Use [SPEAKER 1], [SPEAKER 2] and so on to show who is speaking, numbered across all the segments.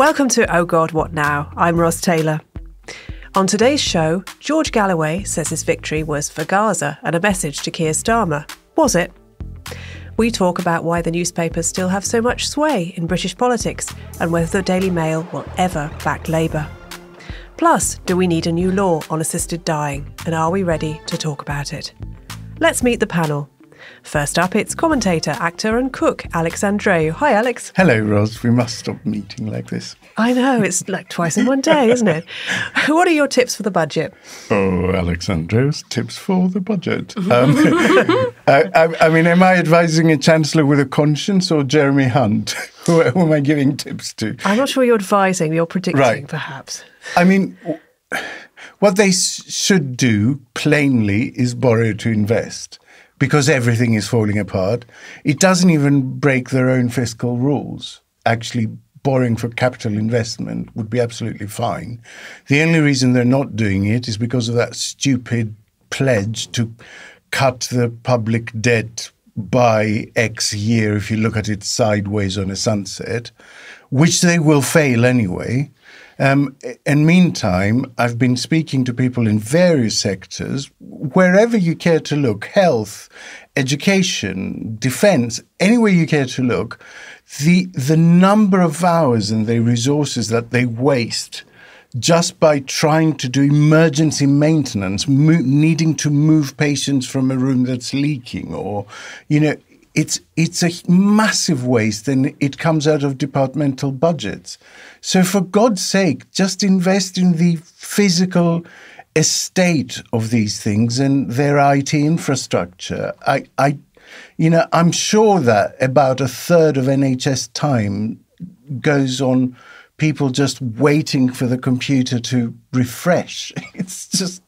[SPEAKER 1] Welcome to Oh God, What Now? I'm Ros Taylor. On today's show, George Galloway says his victory was for Gaza and a message to Keir Starmer. Was it? We talk about why the newspapers still have so much sway in British politics and whether the Daily Mail will ever back Labour. Plus, do we need a new law on assisted dying, and are we ready to talk about it? Let's meet the panel. First up, it's commentator, actor and cook Alex Andreou. Hi, Alex.
[SPEAKER 2] Hello, Ros. We must stop meeting like this.
[SPEAKER 1] I know, it's like twice in one day, isn't it? What are your tips for the budget?
[SPEAKER 2] Oh, Alex Andreou's tips for the budget. I mean, am I advising a chancellor with a conscience or Jeremy Hunt? Who am I giving tips to?
[SPEAKER 1] I'm not sure you're advising, you're predicting,
[SPEAKER 2] right.
[SPEAKER 1] Perhaps.
[SPEAKER 2] I mean, what they should do, plainly, is borrow to invest. Because everything is falling apart. It doesn't even break their own fiscal rules. Actually, borrowing for capital investment would be absolutely fine. The only reason they're not doing it is because of that stupid pledge to cut the public debt by X year if you look at it sideways on a sunset, which they will fail anyway. And meantime, I've been speaking to people in various sectors, wherever you care to look, health, education, defence, anywhere you care to look, the number of hours and the resources that they waste just by trying to do emergency maintenance, needing to move patients from a room that's leaking or, it's a massive waste and it comes out of departmental budgets. So for God's sake, just invest in the physical estate of these things and their IT infrastructure. I'm sure that about a third of NHS time goes on people just waiting for the computer to refresh. It's just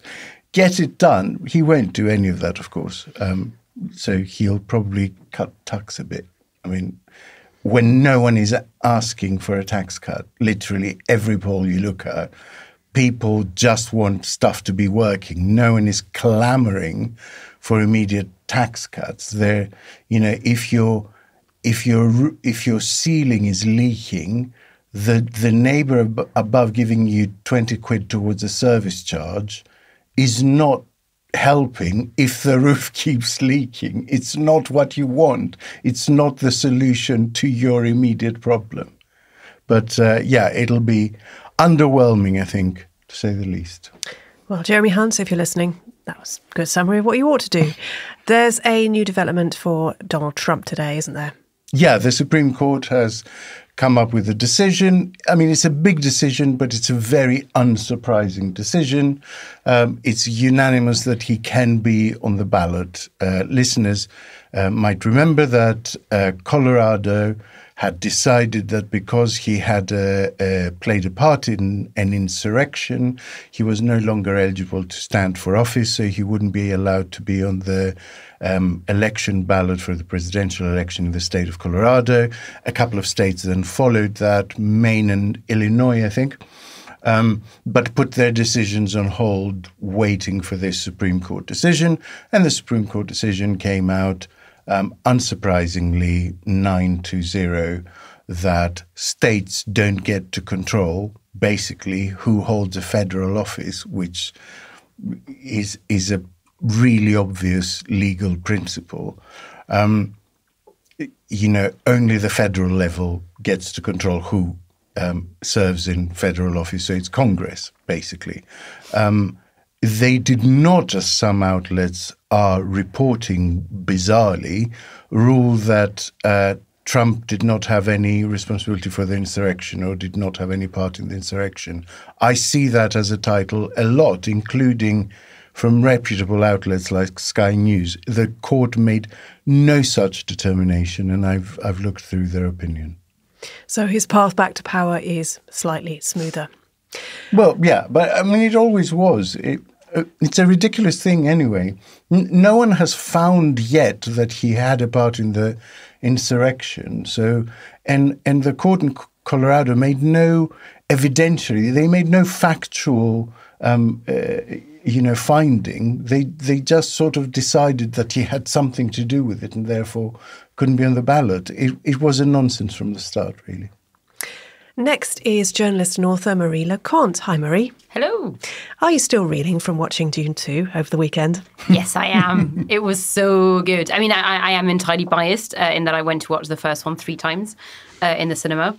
[SPEAKER 2] get it done. He won't do any of that, of course. So he'll probably cut tax a bit. I mean, when no one is asking for a tax cut, literally every poll you look at, people just want stuff to be working. No one is clamoring for immediate tax cuts. They're, if your ceiling is leaking, the neighbour above giving you 20 quid towards a service charge is not helping if the roof keeps leaking. It's not what you want. It's not the solution to your immediate problem. But it'll be underwhelming, I think, to say the least.
[SPEAKER 1] Well, Jeremy Hunt, if you're listening, that was a good summary of what you ought to do. There's a new development for Donald Trump today, isn't there?
[SPEAKER 2] Yeah, the Supreme Court has come up with a decision. I mean, it's a big decision, but it's a very unsurprising decision. It's unanimous that he can be on the ballot. Listeners might remember that Colorado had decided that because he had played a part in an insurrection, he was no longer eligible to stand for office, so he wouldn't be allowed to be on the election ballot for the presidential election in the state of Colorado. A couple of states then followed that, Maine and Illinois, I think, but put their decisions on hold, waiting for this Supreme Court decision. And the Supreme Court decision came out unsurprisingly 9-0 that states don't get to control basically who holds a federal office, which is a really obvious legal principle. Only the federal level gets to control who serves in federal office, so it's Congress basically. They did not, as some outlets are reporting bizarrely, rule that Trump did not have any responsibility for the insurrection or did not have any part in the insurrection. I see that as a title a lot, including from reputable outlets like Sky News. The court made no such determination, and I've looked through their opinion.
[SPEAKER 1] So his path back to power is slightly smoother.
[SPEAKER 2] Well, yeah, but I mean, it always was. It's a ridiculous thing anyway. No one has found yet that he had a part in the insurrection. So, and the court in Colorado made no evidentiary, they made no factual, finding. They just sort of decided that he had something to do with it and therefore couldn't be on the ballot. It was a nonsense from the start, really.
[SPEAKER 1] Next is journalist and author Marie le Conte. Hi, Marie.
[SPEAKER 3] Hello.
[SPEAKER 1] Are you still reeling from watching Dune 2 over the weekend?
[SPEAKER 3] Yes, I am. It was so good. I mean, I am entirely biased in that I went to watch the first one 3 times in the cinema.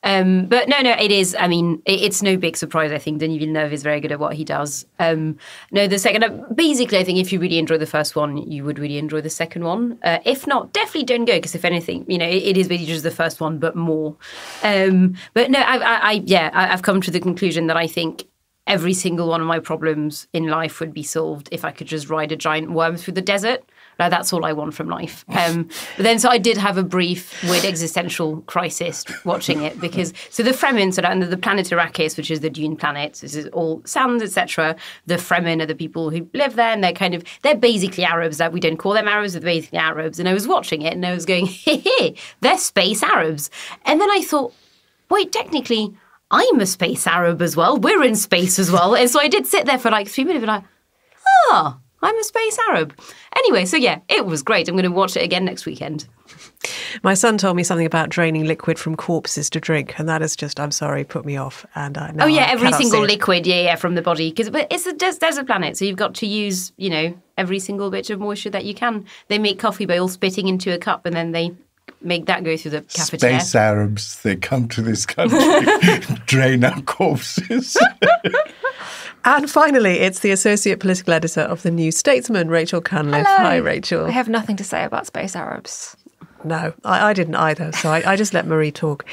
[SPEAKER 3] But no, it is. I mean, it's no big surprise. I think Denis Villeneuve is very good at what he does. No, the second, basically, I think if you really enjoy the first one, you would really enjoy the second one. If not, definitely don't go, because if anything, it is really just the first one, but more. But no, I've come to the conclusion that I think every single one of my problems in life would be solved if I could just ride a giant worm through the desert. Like, that's all I want from life. But then, so I did have a brief weird existential crisis watching it, because so the Fremen, so the planet Arrakis, which is the Dune planet, this is all sands, etc. The Fremen are the people who live there, and they're basically Arabs. That we don't call them Arabs, they're basically Arabs. And I was watching it, and I was going, hey, they're space Arabs. And then I thought, wait, technically, I'm a space Arab as well. We're in space as well. And so I did sit there for like 3 minutes and like, I'm a space Arab. Anyway, so yeah, it was great. I'm going to watch it again next weekend.
[SPEAKER 1] My son told me something about draining liquid from corpses to drink, and that has just, I'm sorry, put me off. And
[SPEAKER 3] every single liquid, from the body, but it's a desert planet, so you've got to use, every single bit of moisture that you can. They make coffee by all spitting into a cup, and then they make that go through the cafetiere.
[SPEAKER 2] Space Arabs, they come to this country, drain our corpses.
[SPEAKER 1] And finally, it's the Associate Political Editor of The New Statesman, Rachel Cunliffe.
[SPEAKER 4] Hello.
[SPEAKER 1] Hi, Rachel.
[SPEAKER 4] I have nothing to say about space Arabs.
[SPEAKER 1] No, I didn't either, so I just let Marie talk.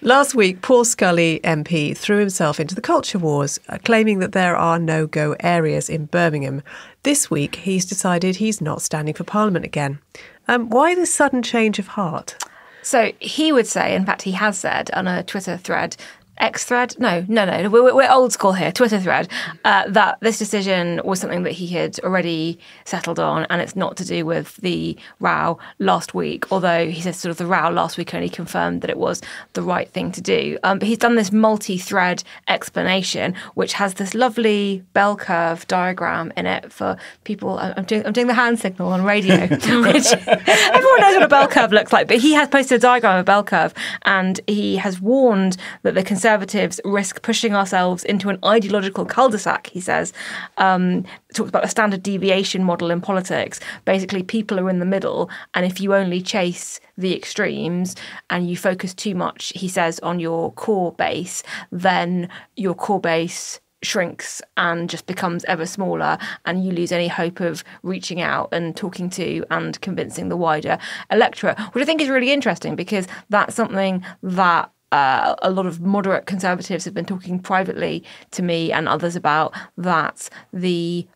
[SPEAKER 1] Last week, Paul Scully MP threw himself into the culture wars, claiming that there are no-go areas in Birmingham. This week, he's decided he's not standing for Parliament again. Why this sudden change of heart?
[SPEAKER 4] So he would say, in fact, he has said on a Twitter thread, X thread? No. We're old school here. Twitter thread. That this decision was something that he had already settled on, and it's not to do with the row last week. Although he says sort of the row last week only confirmed that it was the right thing to do. But he's done this multi-thread explanation, which has this lovely bell curve diagram in it for people. I'm doing the hand signal on radio, which everyone knows what a bell curve looks like. But he has posted a diagram of a bell curve, and he has warned that the Conservatives risk pushing ourselves into an ideological cul-de-sac, he says. Talks about the standard deviation model in politics. Basically, people are in the middle, and if you only chase the extremes and you focus too much, he says, on your core base, then your core base shrinks and just becomes ever smaller, and you lose any hope of reaching out and talking to and convincing the wider electorate, which I think is really interesting, because that's something that a lot of moderate Conservatives have been talking privately to me and others about, that the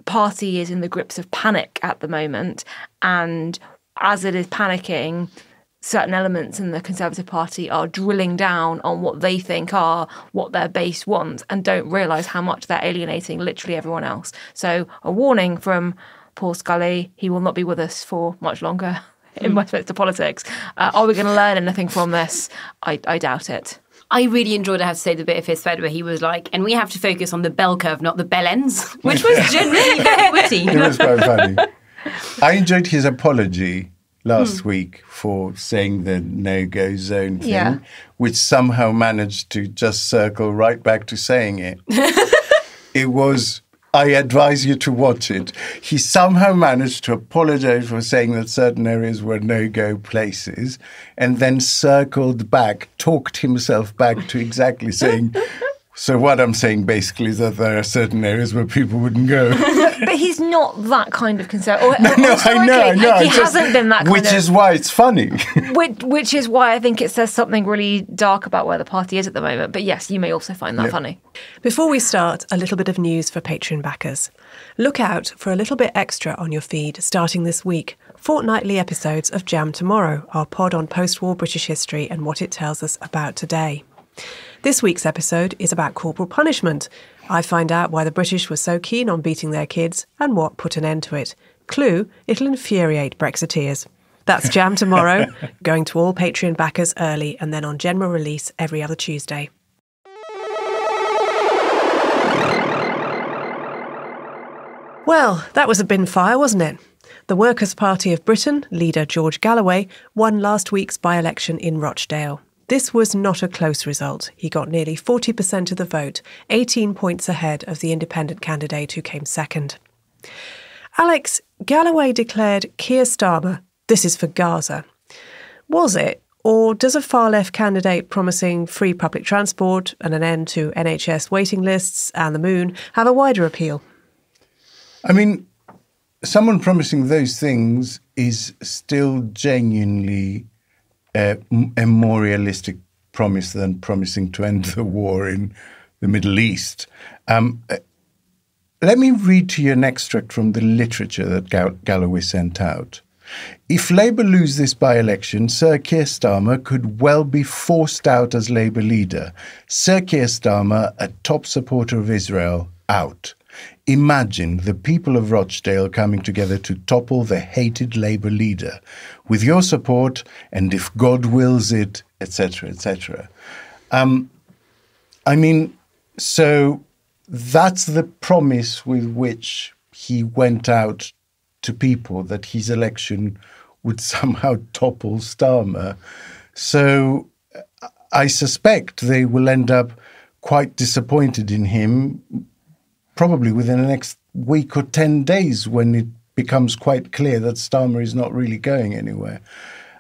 [SPEAKER 4] party is in the grips of panic at the moment. And as it is panicking, certain elements in the Conservative Party are drilling down on what they think are what their base wants, and don't realise how much they're alienating literally everyone else. So a warning from Paul Scully, he will not be with us for much longer in Westminster politics. Are we going to learn anything from this? I doubt it.
[SPEAKER 3] I really enjoyed, I have to say, the bit of his thread where he was like, and we have to focus on the bell curve, not the bell ends, which was genuinely very witty.
[SPEAKER 2] It was quite funny. I enjoyed his apology last week for saying the no-go zone thing, which somehow managed to just circle right back to saying it. It was... I advise you to watch it. He somehow managed to apologize for saying that certain areas were no-go places, and then circled back, talked himself back to exactly saying, so what I'm saying basically is that there are certain areas where people wouldn't go.
[SPEAKER 4] But he's not that kind of conservative.
[SPEAKER 2] No, I know.
[SPEAKER 4] He hasn't been that kind
[SPEAKER 2] Which is why it's funny.
[SPEAKER 4] Which is why I think it says something really dark about where the party is at the moment. But yes, you may also find that funny.
[SPEAKER 1] Before we start, a little bit of news for Patreon backers. Look out for a little bit extra on your feed starting this week. Fortnightly episodes of Jam Tomorrow, our pod on post-war British history and what it tells us about today. This week's episode is about corporal punishment. I find out why the British were so keen on beating their kids and what put an end to it. Clue, it'll infuriate Brexiteers. That's Jam Tomorrow, going to all Patreon backers early and then on general release every other Tuesday. Well, that was a bin fire, wasn't it? The Workers' Party of Britain, leader George Galloway, won last week's by-election in Rochdale. This was not a close result. He got nearly 40% of the vote, 18 points ahead of the independent candidate who came second. Alex, Galloway declared Keir Starmer, this is for Gaza. Was it? Or does a far-left candidate promising free public transport and an end to NHS waiting lists and the moon have a wider appeal?
[SPEAKER 2] I mean, someone promising those things is still genuinely a more realistic promise than promising to end the war in the Middle East. Let me read to you an extract from the literature that Galloway sent out. If Labour lose this by-election, Sir Keir Starmer could well be forced out as Labour leader. Sir Keir Starmer, a top supporter of Israel, out. Imagine the people of Rochdale coming together to topple the hated Labour leader. With your support, and if God wills it, etc., etc. So that's the promise with which he went out to people, that his election would somehow topple Starmer. So I suspect they will end up quite disappointed in him, probably within the next week or 10 days, when it becomes quite clear that Starmer is not really going anywhere.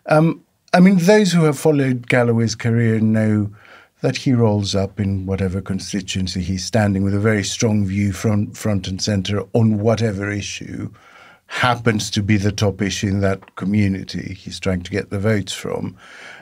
[SPEAKER 2] Those who have followed Galloway's career know that he rolls up in whatever constituency he's standing with a very strong view front and centre on whatever issue happens to be the top issue in that community he's trying to get the votes from.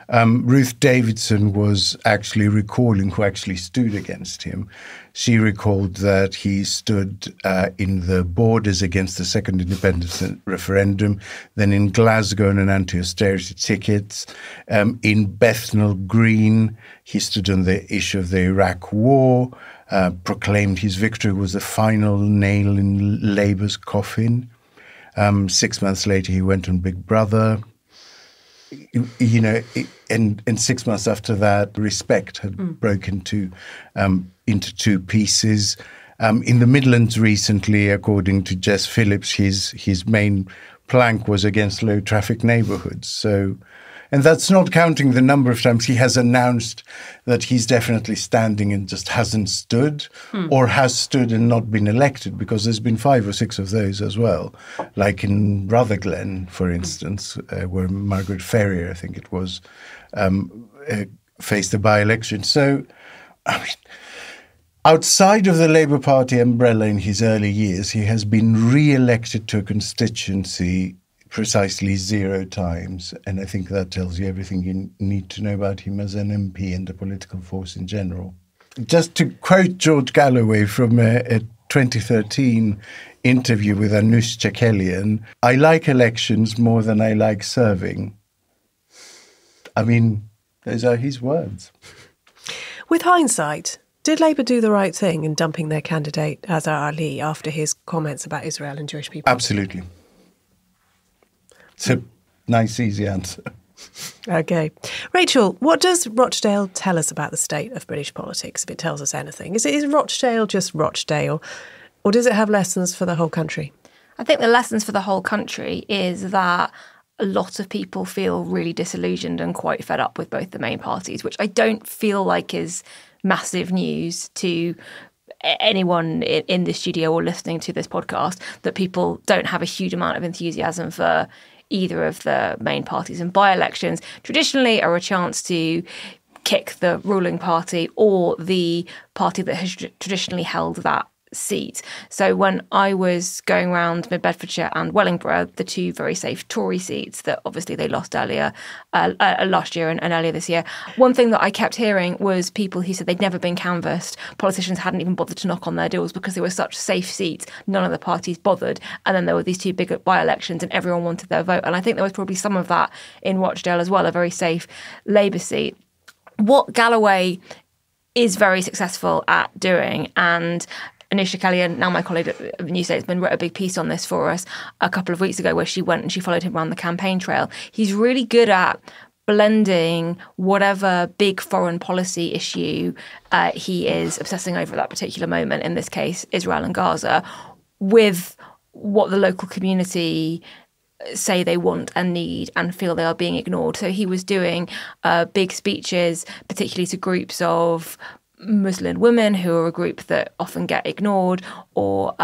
[SPEAKER 2] Ruth Davidson was actually recalling who actually stood against him. She recalled that he stood in the Borders against the second independence referendum, then in Glasgow on an anti-austerity ticket. In Bethnal Green, he stood on the issue of the Iraq war, proclaimed his victory was the final nail in Labour's coffin. 6 months later, he went on Big Brother. And 6 months after that, Respect had broken into two pieces. In the Midlands recently, according to Jess Phillips, his main plank was against low traffic neighbourhoods. So, and that's not counting the number of times he has announced that he's definitely standing and just hasn't stood, or has stood and not been elected, because there's been 5 or 6 of those as well. Like in Rotherglen, for instance, where Margaret Ferrier, I think it was, faced a by-election. So, outside of the Labour Party umbrella in his early years, he has been re-elected to a constituency precisely 0 times, and I think that tells you everything you need to know about him as an MP and a political force in general. Just to quote George Galloway from a 2013 interview with Anoush Chakelian, I like elections more than I like serving. Those are his words. With
[SPEAKER 1] hindsight, did Labour do the right thing in dumping their candidate, Azhar Ali, after his comments about Israel and Jewish people?
[SPEAKER 2] Absolutely. It's a nice, easy answer.
[SPEAKER 1] OK. Rachel, what does Rochdale tell us about the state of British politics, if it tells us anything? Is Rochdale just Rochdale, or does it have lessons for the whole country?
[SPEAKER 4] I think the lessons for the whole country is that a lot of people feel really disillusioned and quite fed up with both the main parties, which I don't feel like is massive news to anyone in the studio or listening to this podcast, that people don't have a huge amount of enthusiasm for either of the main parties. And by-elections traditionally are a chance to kick the ruling party or the party that has traditionally held that seat. So when I was going around Mid-Bedfordshire and Wellingborough, the 2 very safe Tory seats that obviously they lost earlier last year and earlier this year, one thing that I kept hearing was people who said they'd never been canvassed. Politicians hadn't even bothered to knock on their doors because they were such safe seats. None of the parties bothered. And then there were these 2 big by-elections and everyone wanted their vote. And I think there was probably some of that in Rochdale as well, a very safe Labour seat. What Galloway is very successful at doing, and Anoush Chakelian, now my colleague at the New Statesman, wrote a big piece on this for us a couple of weeks ago, where she went and she followed him around the campaign trail. He's really good at blending whatever big foreign policy issue he is obsessing over at that particular moment, in this case, Israel and Gaza, with what the local community say they want and need and feel they are being ignored. So he was doing big speeches, particularly to groups of Muslim women, who are a group that often get ignored, or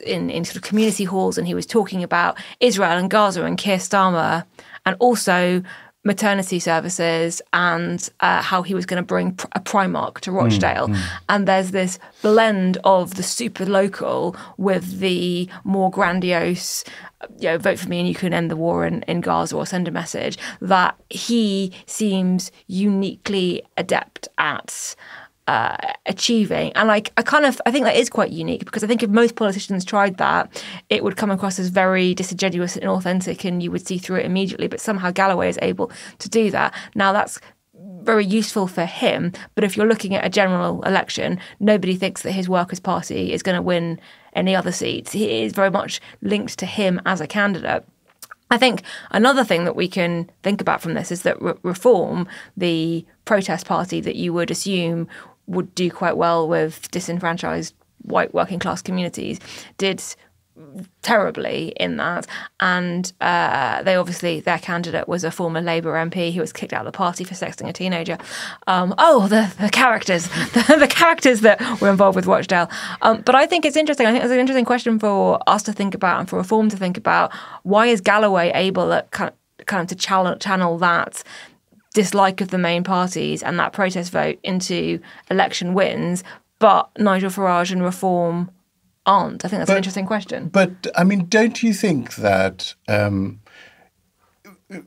[SPEAKER 4] in sort of community halls, and he was talking about Israel and Gaza and Keir Starmer, and also maternity services, and how he was going to bring a Primark to Rochdale. And there's this blend of the super local with the more grandiose, vote for me and you can end the war in Gaza or send a message, that he seems uniquely adept at achieving. And I think that is quite unique, because I think if most politicians tried that, it would come across as very disingenuous and inauthentic, and you would see through it immediately. But somehow Galloway is able to do that. Now, that's very useful for him, but if you're looking at a general election, nobody thinks that his Workers' Party is going to win any other seats. He is very much linked to him as a candidate. I think another thing that we can think about from this is that Reform, the protest party that you would assume would do quite well with disenfranchised white working class communities, did terribly in that. And their candidate was a former Labour MP who was kicked out of the party for sexting a teenager. The characters, the characters that were involved with Rochdale. But I think it's interesting. I think there's an interesting question for us to think about and for Reform to think about. Why is Galloway able at kind of to channel that dislike of the main parties and that protest vote into election wins, but Nigel Farage and Reform aren't? I think that's an interesting question.
[SPEAKER 2] But, I mean, don't you think that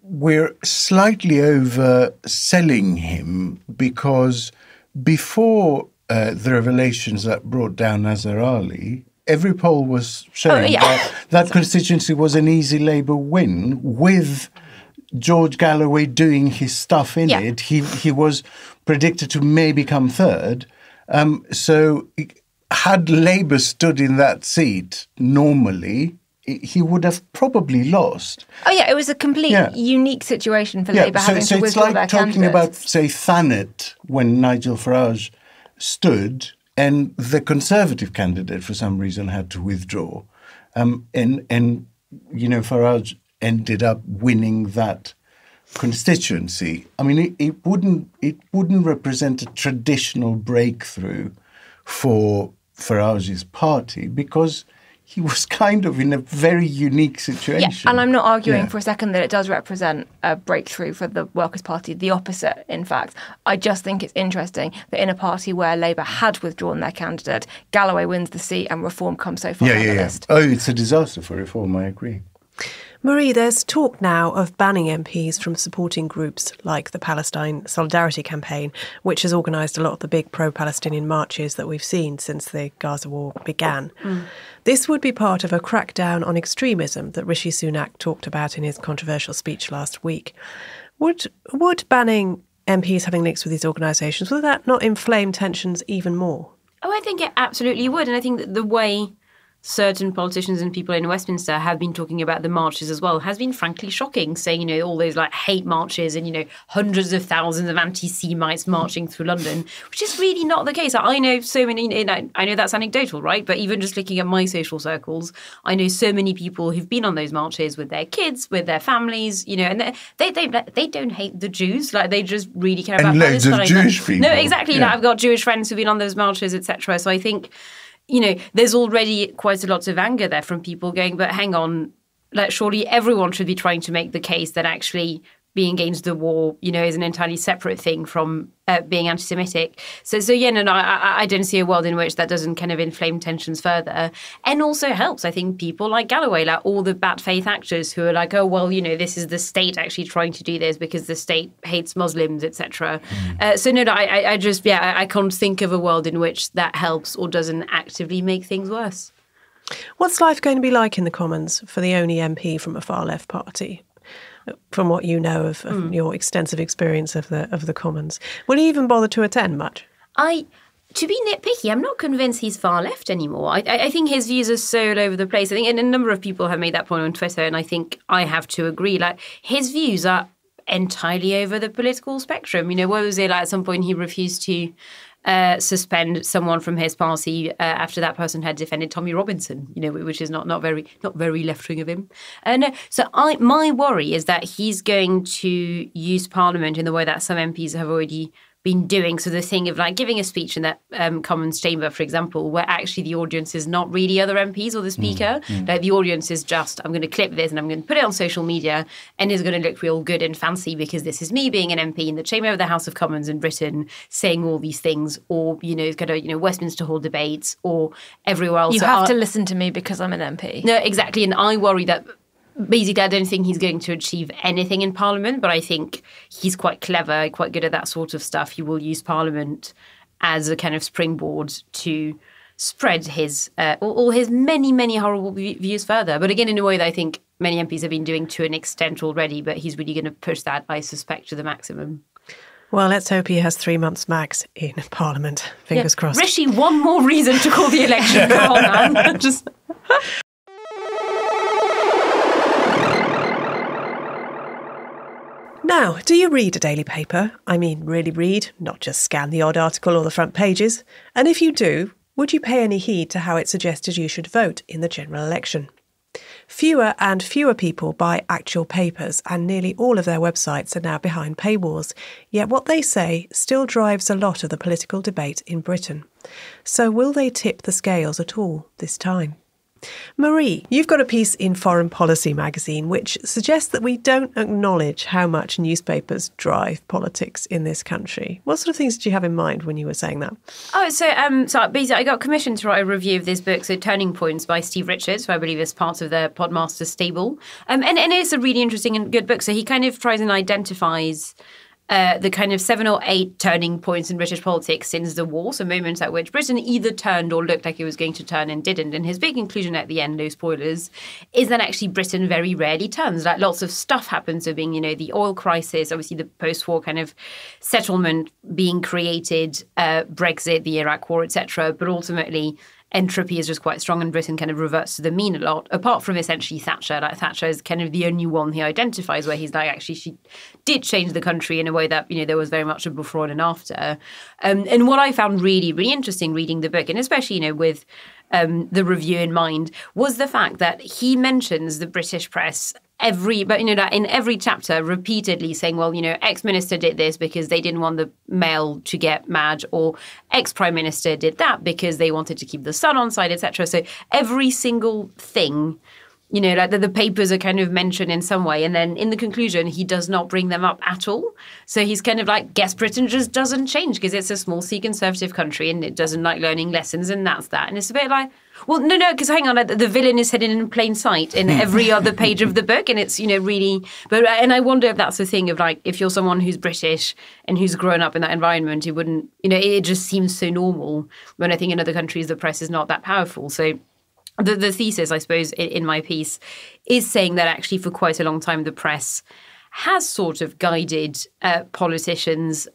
[SPEAKER 2] we're slightly overselling him? Because before the revelations that brought down Nazar Ali, every poll was showing that constituency was an easy Labour win, with George Galloway doing his stuff in it. He was predicted to maybe come third. So had Labour stood in that seat normally, he would have probably lost.
[SPEAKER 4] It was a complete unique situation for Labour having to withdraw their candidate. So it's like talking about, say, Thanet when Nigel Farage stood and the Conservative candidate for some reason had to withdraw. Farage ended up winning that constituency. I mean, it wouldn't represent a traditional breakthrough for Farage's party, because he was kind of in a very unique situation. Yeah, and I'm not arguing for a second that it does represent a breakthrough for the Workers' Party. The opposite, in fact. I just think it's interesting that in a party where Labour had withdrawn their candidate, Galloway wins the seat and Reform comes so far down the list.
[SPEAKER 2] Oh, it's a disaster for Reform, I agree.
[SPEAKER 1] Marie, there's talk now of banning MPs from supporting groups like the Palestine Solidarity Campaign, which has organised a lot of the big pro-Palestinian marches that we've seen since the Gaza war began. This would be part of a crackdown on extremism that Rishi Sunak talked about in his controversial speech last week. Would banning MPs having links with these organisations, would that not inflame tensions even more?
[SPEAKER 3] Oh, I think it absolutely would. And I think that the way certain politicians and people in Westminster have been talking about the marches as well has been frankly shocking, saying, all those hate marches and, hundreds of thousands of anti-Semites marching through London, which is really not the case. I know so many, I know that's anecdotal, right? But even just looking at my social circles, I know so many people who've been on those marches with their kids, with their families, and they don't hate the Jews. They just really care about Palestine.
[SPEAKER 2] And loads of Jewish people.
[SPEAKER 3] No, exactly. I've got Jewish friends who've been on those marches, etc. So I think, there's already quite a lot of anger there from people going, but hang on, surely everyone should be trying to make the case that actually being against the war, is an entirely separate thing from being anti-Semitic. I don't see a world in which that doesn't kind of inflame tensions further. And also helps, I think, people like Galloway, all the bad faith actors who are this is the state actually trying to do this because the state hates Muslims, etc. I can't think of a world in which that helps or doesn't actively make things worse.
[SPEAKER 1] What's life going to be like in the Commons for the only MP from a far-left party? From what you know of your extensive experience of the Commons, will he even bother to attend much?
[SPEAKER 3] To be nitpicky, I'm not convinced he's far left anymore. I think his views are so all over the place. I think and a number of people have made that point on Twitter, and I think I have to agree. His views are entirely over the political spectrum. What was it at some point he refused to suspend someone from his party after that person had defended Tommy Robinson, which is not very left-wing of him. So my worry is that he's going to use Parliament in the way that some MPs have already been doing. So the thing of like giving a speech in that Commons chamber, for example, where actually the audience is not really other MPs or the speaker. Like the audience is just, I'm going to clip this and I'm going to put it on social media and it's going to look real good and fancy because this is me being an MP in the chamber of the House of Commons in Britain saying all these things, or, it's going to, Westminster Hall debates or everywhere else.
[SPEAKER 4] You have to listen to me because I'm an MP.
[SPEAKER 3] No, exactly. And I worry that basically, I don't think he's going to achieve anything in Parliament, but I think he's quite clever, quite good at that sort of stuff. He will use Parliament as a kind of springboard to spread his all his many, many horrible views further. But again, in a way that I think many MPs have been doing to an extent already, but he's really going to push that, I suspect, to the maximum.
[SPEAKER 1] Well, let's hope he has 3 months max in Parliament. Fingers crossed.
[SPEAKER 3] Rishi, one more reason to call the election. Come on, man. Just...
[SPEAKER 1] Now, do you read a daily paper? I mean, really read, not just scan the odd article or the front pages. And if you do, would you pay any heed to how it suggested you should vote in the general election? Fewer and fewer people buy actual papers, and nearly all of their websites are now behind paywalls. Yet what they say still drives a lot of the political debate in Britain. So will they tip the scales at all this time? Marie, you've got a piece in Foreign Policy magazine which suggests that we don't acknowledge how much newspapers drive politics in this country. What sort of things did you have in mind when you were saying that?
[SPEAKER 3] So basically I got commissioned to write a review of this book, so Turning Points by Steve Richards, who I believe is part of the Podmaster stable. And it's a really interesting and good book. So he kind of tries and identifies the kind of 7 or 8 turning points in British politics since the war, so moments at which Britain either turned or looked like it was going to turn and didn't. And his big conclusion at the end, no spoilers, is that actually Britain very rarely turns. Like lots of stuff happens, so being, the oil crisis, obviously the post-war kind of settlement being created, Brexit, the Iraq war, etc. But ultimately, entropy is just quite strong and Britain kind of reverts to the mean a lot, apart from essentially Thatcher. Like Thatcher is kind of the only one he identifies where he's like, actually, she did change the country in a way that, there was very much a before and an after. And what I found really, really interesting reading the book, and especially, with the review in mind, was the fact that he mentions the British press in every chapter repeatedly saying, well, ex-minister did this because they didn't want the Mail to get mad, or ex-prime minister did that because they wanted to keep the Sun on side, etc. So every single thing, the papers are kind of mentioned in some way. And then in the conclusion, he does not bring them up at all. So he's kind of like, guess Britain just doesn't change because it's a small C conservative country and it doesn't like learning lessons, and that's that. And it's a bit like, well, no, because hang on, the villain is hidden in plain sight in every other page of the book. And it's, really, and I wonder if that's the thing of like, if you're someone who's British and who's grown up in that environment, it wouldn't, it just seems so normal, when I think in other countries, the press is not that powerful. So the thesis, I suppose, in my piece is saying that actually for quite a long time, the press has sort of guided politicians,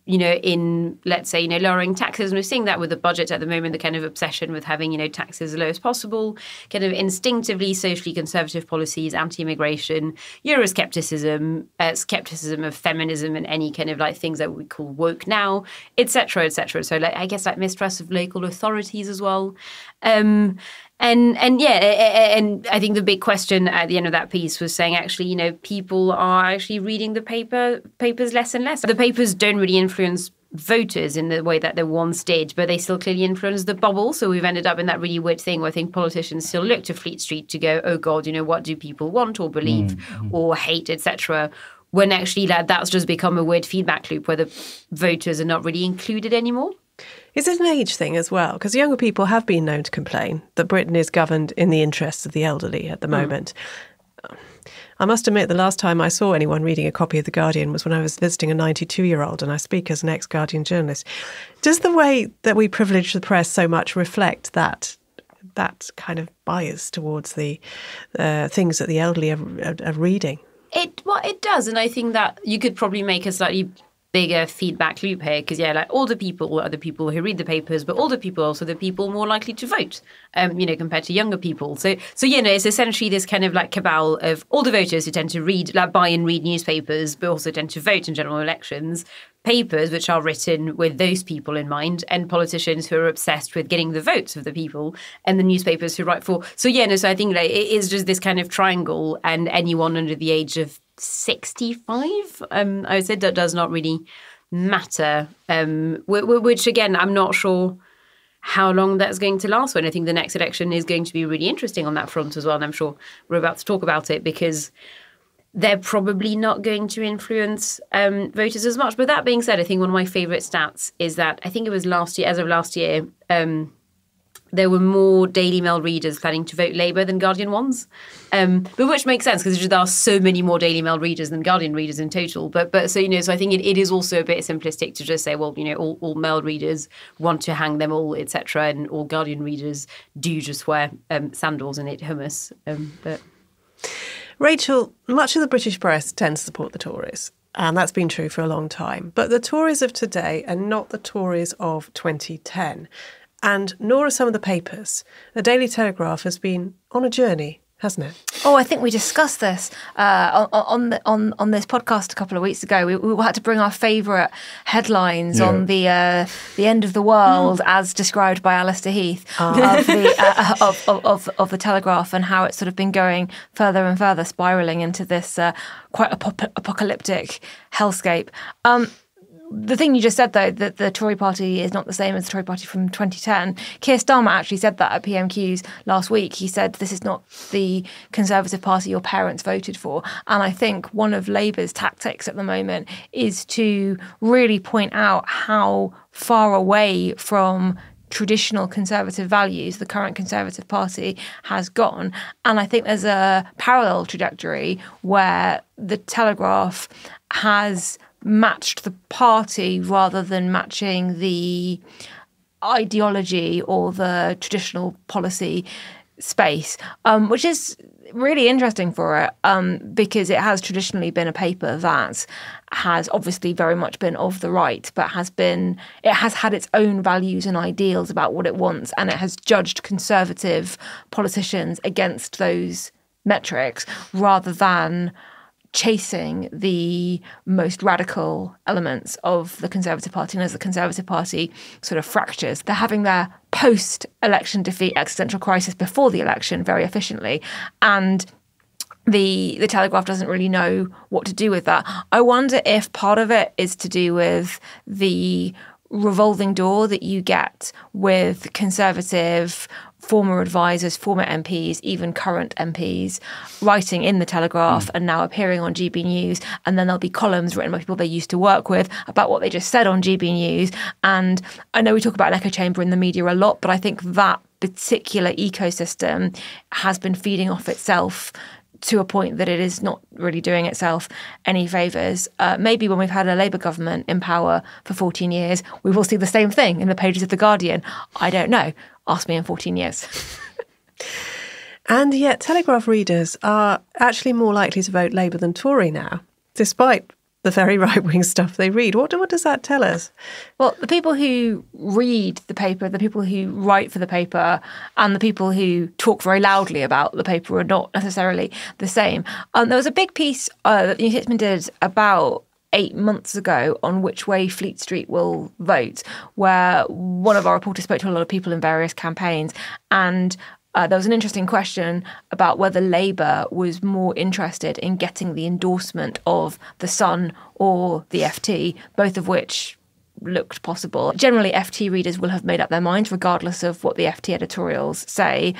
[SPEAKER 3] in, let's say, lowering taxes. And we're seeing that with the budget at the moment, the kind of obsession with having, taxes as low as possible, kind of instinctively socially conservative policies, anti-immigration, Euroscepticism, skepticism of feminism and any kind of like things that we call woke now, etc., etc. So I guess mistrust of local authorities as well. And I think the big question at the end of that piece was saying actually, people are actually reading the papers less and less. The papers don't really influence voters in the way that they once did, but they still clearly influence the bubble. So we've ended up in that really weird thing where I think politicians still look to Fleet Street to go, oh God, what do people want or believe or hate, etc., when actually that's just become a weird feedback loop where the voters are not really included anymore.
[SPEAKER 1] Is it an age thing as well? Because younger people have been known to complain that Britain is governed in the interests of the elderly at the moment. I must admit, the last time I saw anyone reading a copy of The Guardian was when I was visiting a 92-year-old, and I speak as an ex-Guardian journalist. Does the way that we privilege the press so much reflect that kind of bias towards the things that the elderly are reading? It
[SPEAKER 3] does, and I think that you could probably make a slightly bigger feedback loop here, because older people are the people who read the papers, but older people are also the people more likely to vote, compared to younger people. So it's essentially this kind of like cabal of older voters who tend to buy and read newspapers, but also tend to vote in general elections, papers which are written with those people in mind, and politicians who are obsessed with getting the votes of the people, and the newspapers who write for. So I think it is just this kind of triangle, and anyone under the age of 65, I would say, that does not really matter. Which again, I'm not sure how long that's going to last. When I think the next election is going to be really interesting on that front as well, and I'm sure we're about to talk about it, because they're probably not going to influence voters as much. But that being said, I think one of my favourite stats is that I think it was as of last year, there were more Daily Mail readers planning to vote Labour than Guardian ones, but which makes sense because there are so many more Daily Mail readers than Guardian readers in total. But so I think it is also a bit simplistic to just say, well, all Mail readers want to hang them all, etc., and all Guardian readers do just wear sandals and eat hummus. But
[SPEAKER 1] Rachel, much of the British press tends to support the Tories, and that's been true for a long time. But the Tories of today are not the Tories of 2010. And nor are some of the papers. The Daily Telegraph has been on a journey, hasn't it?
[SPEAKER 4] Oh, I think we discussed this on this podcast a couple of weeks ago. We had to bring our favourite headlines on the end of the world, as described by Alistair Heath, of the Telegraph, and how it's sort of been going further and further, spiralling into this quite apocalyptic hellscape. The thing you just said, though, that the Tory party is not the same as the Tory party from 2010. Keir Starmer actually said that at PMQs last week. He said, this is not the Conservative Party your parents voted for. And I think one of Labour's tactics at the moment is to really point out how far away from traditional Conservative values the current Conservative Party has gone. And I think there's a parallel trajectory where the Telegraph has matched the party rather than matching the ideology or the traditional policy space, which is really interesting for it, because it has traditionally been a paper that has obviously very much been of the right, but it has had its own values and ideals about what it wants, and it has judged Conservative politicians against those metrics rather than chasing the most radical elements of the Conservative Party. And as the Conservative Party sort of fractures, they're having their post-election defeat existential crisis before the election very efficiently. And the Telegraph doesn't really know what to do with that. I wonder if part of it is to do with the revolving door that you get with Conservative former advisors, former MPs, even current MPs writing in the Telegraph and now appearing on GB News. And then there'll be columns written by people they used to work with about what they just said on GB News. And I know we talk about an echo chamber in the media a lot, but I think that particular ecosystem has been feeding off itself to a point that it is not really doing itself any favours. Maybe when we've had a Labour government in power for 14 years, we will see the same thing in the pages of The Guardian. I don't know. Ask me in 14 years.
[SPEAKER 1] And yet Telegraph readers are actually more likely to vote Labour than Tory now, despite the very right-wing stuff they read. What does that tell us?
[SPEAKER 4] Well, the people who read the paper, the people who write for the paper, and the people who talk very loudly about the paper are not necessarily the same. There was a big piece that the New Statesman did about 8 months ago on which way Fleet Street will vote, where one of our reporters spoke to a lot of people in various campaigns, and there was an interesting question about whether Labour was more interested in getting the endorsement of the Sun or the FT, both of which looked possible. Generally, FT readers will have made up their minds regardless of what the FT editorials say,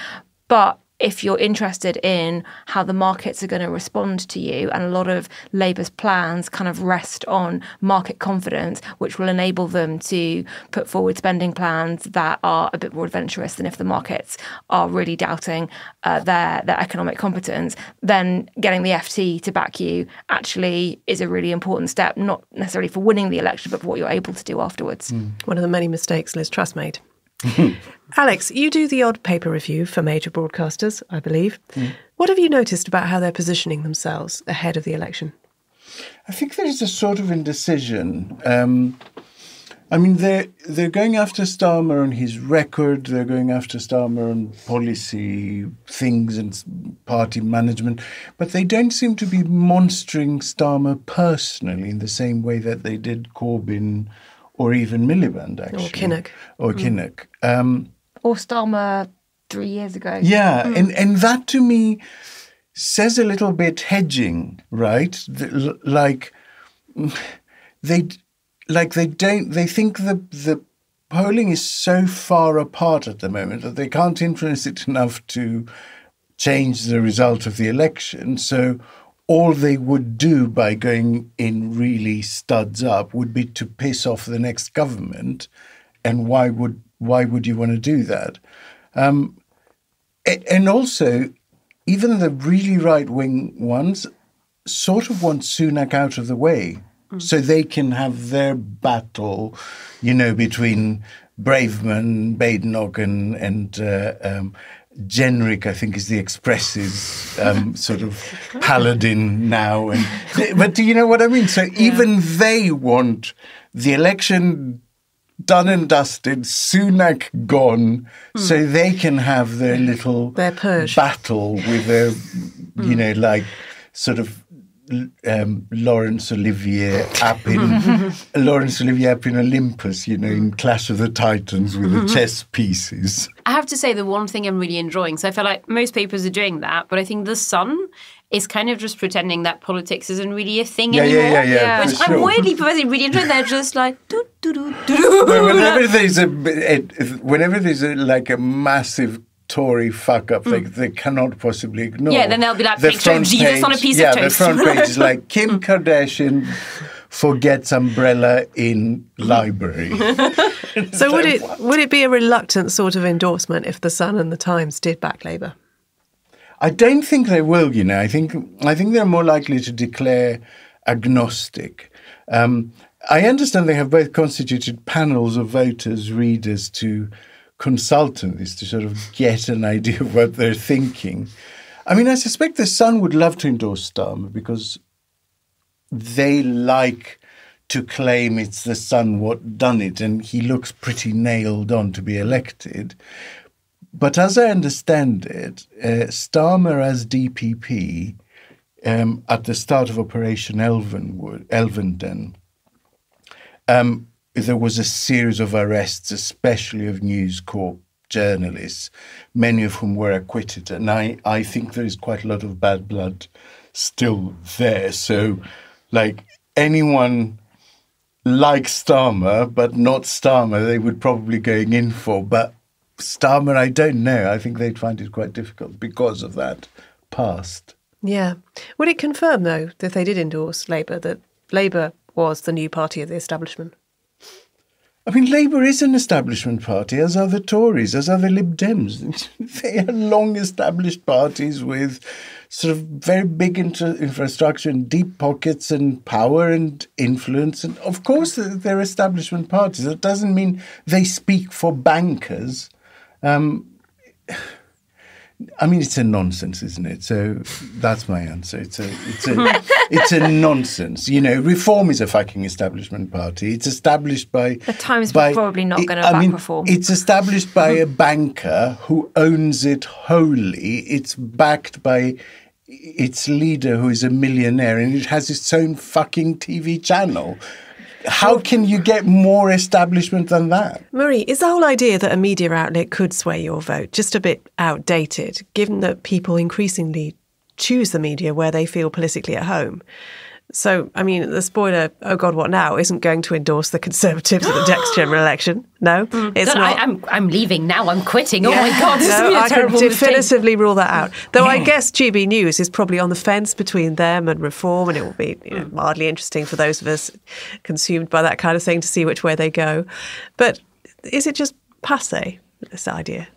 [SPEAKER 4] but if you're interested in how the markets are going to respond to you, and a lot of Labour's plans kind of rest on market confidence, which will enable them to put forward spending plans that are a bit more adventurous than if the markets are really doubting their economic competence, then getting the FT to back you actually is a really important step, not necessarily for winning the election, but for what you're able to do afterwards.
[SPEAKER 1] One of the many mistakes Liz Truss made. Alex, you do the odd paper review for major broadcasters, I believe. What have you noticed about how they're positioning themselves ahead of the election?
[SPEAKER 2] I think there is a sort of indecision. I mean, they're going after Starmer on his record. They're going after Starmer on policy things and party management. But they don't seem to be monstering Starmer personally in the same way that they did Corbyn or even Miliband, actually. Or Kinnock.
[SPEAKER 4] Or Starmer 3 years ago.
[SPEAKER 2] Yeah, and that to me says a little bit hedging, right? They think the polling is so far apart at the moment that they can't influence it enough to change the result of the election. So all they would do by going in really studs up would be to piss off the next government. And why would you want to do that? And also, even the really right-wing ones sort of want Sunak out of the way. So they can have their battle, between Braveman, Badenoch and Jenrick, I think, is the Express's sort of paladin now. But do you know what I mean? So even they want the election done and dusted, Sunak gone, so they can have their little battle with their, sort of Laurence Olivier up in Olympus, in Clash of the Titans with the chess pieces.
[SPEAKER 3] I have to say the one thing I'm really enjoying, so I feel like most papers are doing that, but I think The Sun is kind of just pretending that politics isn't really a thing anymore.
[SPEAKER 2] Yeah,
[SPEAKER 3] which I'm weirdly personally really enjoying. They're just like
[SPEAKER 2] whenever there's a massive Tory fuck up they cannot possibly ignore.
[SPEAKER 3] Yeah, then they'll be like, picture Jesus on a piece of toast.
[SPEAKER 2] The front page is like Kim Kardashian forgets umbrella in library.
[SPEAKER 1] So would it be a reluctant sort of endorsement if The Sun and The Times did back Labour?
[SPEAKER 2] I don't think they will, I think they're more likely to declare agnostic. I understand they have both constituted panels of voters, readers to consult on this to sort of get an idea of what they're thinking. I mean, I suspect The Sun would love to endorse Starmer because they like to claim it's the Sun what done it, and he looks pretty nailed on to be elected. But as I understand it, Starmer as DPP at the start of Operation Elvenden, there was a series of arrests, especially of News Corp journalists, many of whom were acquitted. And I think there is quite a lot of bad blood still there. So, anyone like Starmer, but not Starmer, they would probably going in for. But Starmer, I don't know. I think they'd find it quite difficult because of that past.
[SPEAKER 1] Yeah. Would it confirm, though, that they did endorse Labour, that Labour was the new party of the establishment?
[SPEAKER 2] I mean, Labour is an establishment party, as are the Tories, as are the Lib Dems. They are long-established parties with sort of very big infrastructure and deep pockets and power and influence. And of course, they're establishment parties. That doesn't mean they speak for bankers. I mean, it's a nonsense, isn't it? So that's my answer. It's a nonsense. Reform is a fucking establishment party. It's established by...
[SPEAKER 4] The Times probably not going to back Reform.
[SPEAKER 2] It's established by a banker who owns it wholly. It's backed by its leader who is a millionaire, and it has its own fucking TV channel. How can you get more establishment than that?
[SPEAKER 1] Marie, is the whole idea that a media outlet could sway your vote just a bit outdated, given that people increasingly choose the media where they feel politically at home? So, I mean, the spoiler, oh God, what now, isn't going to endorse the Conservatives at the next general election. No, it's not.
[SPEAKER 3] I'm leaving now. I'm quitting. Oh my God, this is a terrible
[SPEAKER 1] I can definitively rule that out. Though I guess GB News is probably on the fence between them and Reform, and it will be mildly interesting for those of us consumed by that kind of thing to see which way they go. But is it just passé, this idea?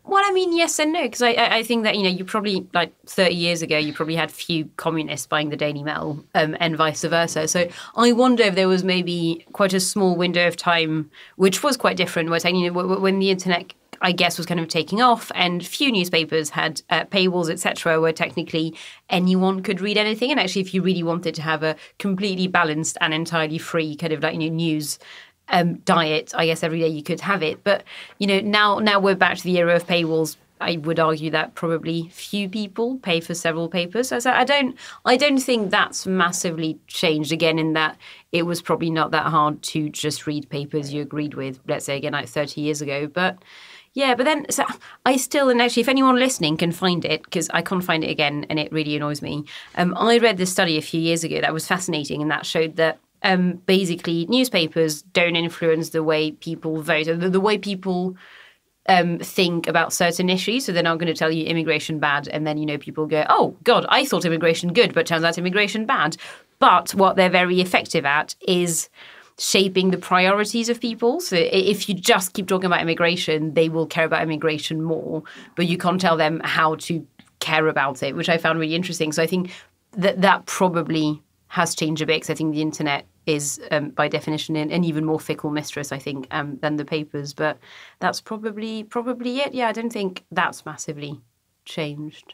[SPEAKER 3] Well, I mean, yes and no, because I think that, you probably, 30 years ago, you probably had few communists buying the Daily Mail and vice versa. So I wonder if there was maybe quite a small window of time, which was quite different, where when the internet, I guess, was kind of taking off and few newspapers had paywalls, etc., where technically anyone could read anything. And actually, if you really wanted to have a completely balanced and entirely free kind of news diet, I guess every day you could have it. But, now we're back to the era of paywalls. I would argue that probably few people pay for several papers. So I don't think that's massively changed, again, in that it was probably not that hard to just read papers you agreed with, let's say, again, like 30 years ago. But yeah, but then so I still, and actually if anyone listening can find it, because I can't find it again and it really annoys me. I read this study a few years ago that was fascinating, and that showed that basically newspapers don't influence the way people vote, the way people think about certain issues. So they're not going to tell you immigration bad, and then, people go, oh, God, I thought immigration good, but turns out immigration bad. But what they're very effective at is shaping the priorities of people. So if you just keep talking about immigration, they will care about immigration more, but you can't tell them how to care about it, which I found really interesting. So I think that probably has changed a bit, because I think the internet is, by definition, an even more fickle mistress, I think, than the papers. But that's probably it. Yeah, I don't think that's massively changed.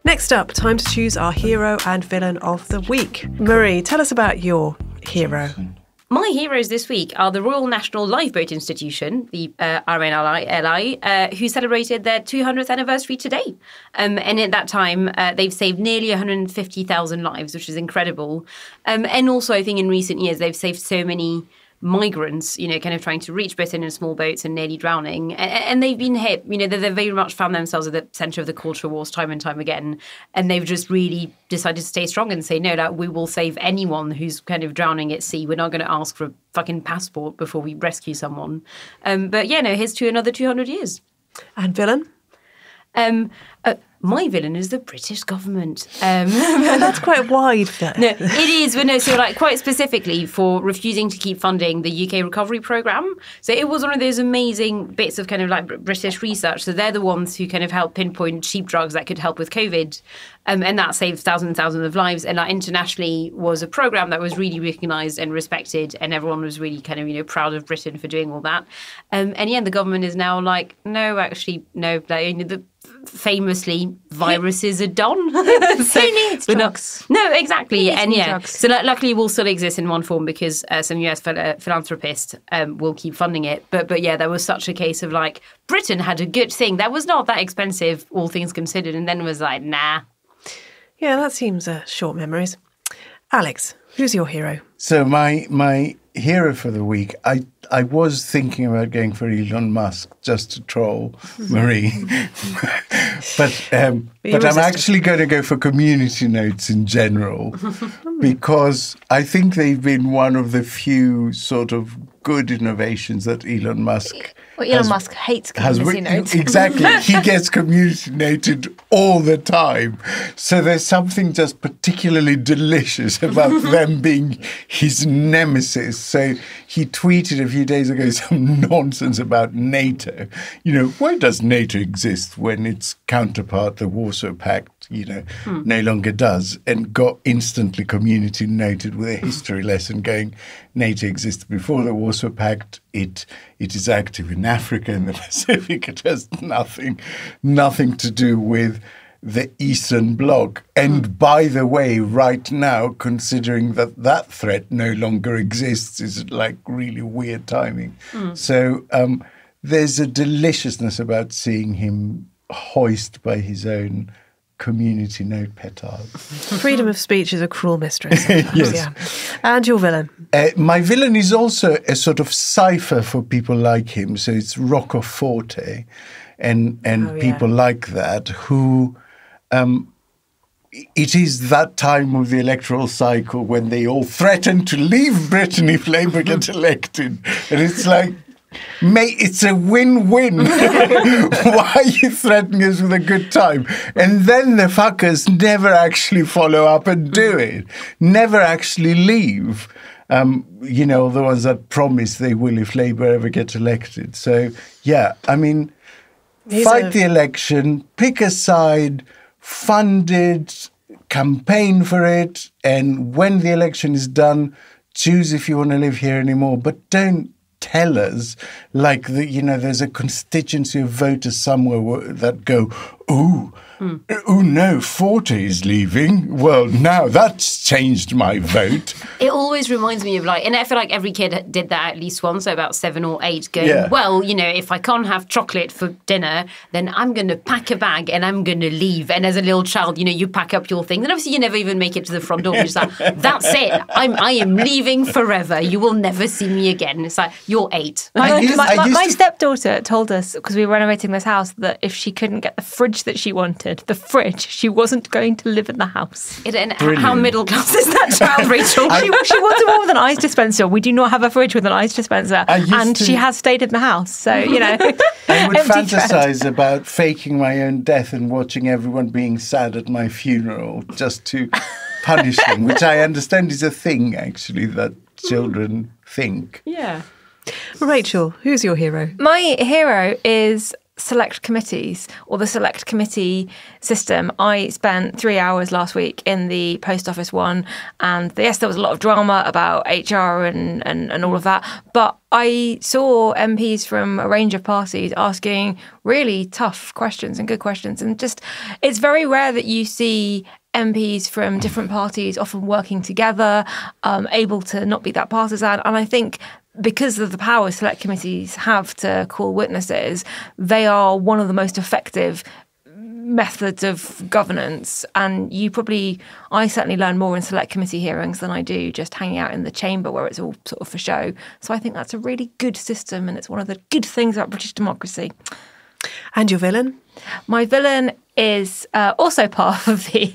[SPEAKER 1] Next up, time to choose our hero and villain of the week. Marie, tell us about your hero.
[SPEAKER 3] My heroes this week are the Royal National Lifeboat Institution, the RNLI, who celebrated their 200th anniversary today. And at that time, they've saved nearly 150,000 lives, which is incredible. And also, I think in recent years, they've saved so many migrants, kind of trying to reach Britain in small boats and nearly drowning. And they've been hit, they've very much found themselves at the centre of the culture wars time and time again. And they've just really decided to stay strong and say, no, that we will save anyone who's kind of drowning at sea. We're not going to ask for a fucking passport before we rescue someone. But yeah, no, here's to another 200 years.
[SPEAKER 1] And villain?
[SPEAKER 3] My villain is the British government.
[SPEAKER 1] That's quite wide, though.
[SPEAKER 3] No, it is. But no, so quite specifically for refusing to keep funding the UK recovery programme. So it was one of those amazing bits of kind of British research. So they're the ones who kind of helped pinpoint cheap drugs that could help with COVID. And that saved thousands and thousands of lives. And that internationally was a programme that was really recognised and respected. And everyone was really kind of, proud of Britain for doing all that. And yeah, the government is now like, no, actually, no. Famously, viruses are done.
[SPEAKER 4] So who needs drugs?
[SPEAKER 3] No, exactly. And yeah,
[SPEAKER 4] drugs?
[SPEAKER 3] so luckily it will still exist in one form, because some US philanthropists will keep funding it. But yeah, there was such a case of Britain had a good thing that was not that expensive, all things considered, and then was like, nah.
[SPEAKER 1] Yeah, that seems short memories. Alex, who's your hero?
[SPEAKER 2] So my hero for the week, I was thinking about going for Elon Musk just to troll Marie, but I'm actually going to go for community notes in general, because I think they've been one of the few sort of good innovations that Elon Musk.
[SPEAKER 4] Well, Elon Musk hates community notes.
[SPEAKER 2] Exactly. He gets community noted all the time. So there's something just particularly delicious about them being his nemesis. So he tweeted a few days ago some nonsense about NATO. Why does NATO exist when its counterpart, the Warsaw Pact, no longer does, and got instantly community noted with a history lesson going, NATO existed before the Warsaw Pact. It is active in Africa and the Pacific. It has nothing to do with the Eastern Bloc. And by the way, right now, considering that threat no longer exists, is really weird timing. So there's a deliciousness about seeing him hoist by his own community note petard.
[SPEAKER 1] Freedom of speech is a cruel mistress.
[SPEAKER 2] Yes.
[SPEAKER 1] Yeah. And your villain?
[SPEAKER 2] My villain is also a sort of cipher for people like him. So it's Roccoforte and people like that who... it is that time of the electoral cycle when they all threaten to leave Britain if Labour get elected. And it's like, mate, it's a win-win. Why are you threatening us with a good time? And then the fuckers never actually follow up and do it. Never actually leave. The ones that promise they will if Labour ever gets elected. So, yeah, I mean, fight the election, pick a side, fund it, campaign for it, and when the election is done, choose if you want to live here anymore. But don't tell us there's a constituency of voters somewhere that go, Oh no, 40 is leaving. Well, now that's changed my vote.
[SPEAKER 3] It always reminds me of and I feel like every kid did that at least once, so about 7 or 8, going, well, if I can't have chocolate for dinner, then I'm going to pack a bag and I'm going to leave. And as a little child, you pack up your things. And obviously you never even make it to the front door. You're just like, that's it. I am leaving forever. You will never see me again. It's like, you're 8.
[SPEAKER 4] My stepdaughter told us, because we were renovating this house, that if she couldn't get the fridge that she wanted, she wasn't going to live in the house.
[SPEAKER 3] How middle class is that child, Rachel?
[SPEAKER 4] She wanted one with an ice dispenser. We do not have a fridge with an ice dispenser. She has stayed in the house. So,
[SPEAKER 2] I would fantasize about faking my own death and watching everyone being sad at my funeral just to punish them, which I understand is a thing, actually, that children think.
[SPEAKER 1] Yeah. Rachel, who's your hero?
[SPEAKER 4] My hero is select committees, or the select committee system. I spent 3 hours last week in the post office one, and yes, there was a lot of drama about HR and all of that, but I saw MPs from a range of parties asking really tough questions and good questions, and just, it's very rare that you see MPs from different parties often working together, able to not be that partisan. And I think because of the power select committees have to call witnesses, they are one of the most effective methods of governance. And I certainly learn more in select committee hearings than I do just hanging out in the chamber where it's all sort of for show. So I think that's a really good system, and it's one of the good things about British democracy.
[SPEAKER 1] And your villain?
[SPEAKER 4] My villain is also part of the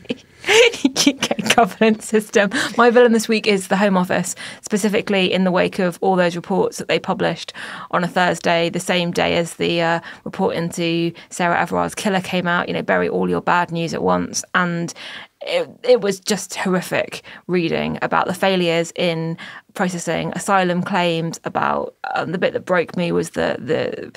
[SPEAKER 4] UK governance system. My villain this week is the Home Office, specifically in the wake of all those reports that they published on a Thursday, the same day as the report into Sarah Everard's killer came out. Bury all your bad news at once. And it was just horrific reading about the failures in processing asylum claims. About the bit that broke me was the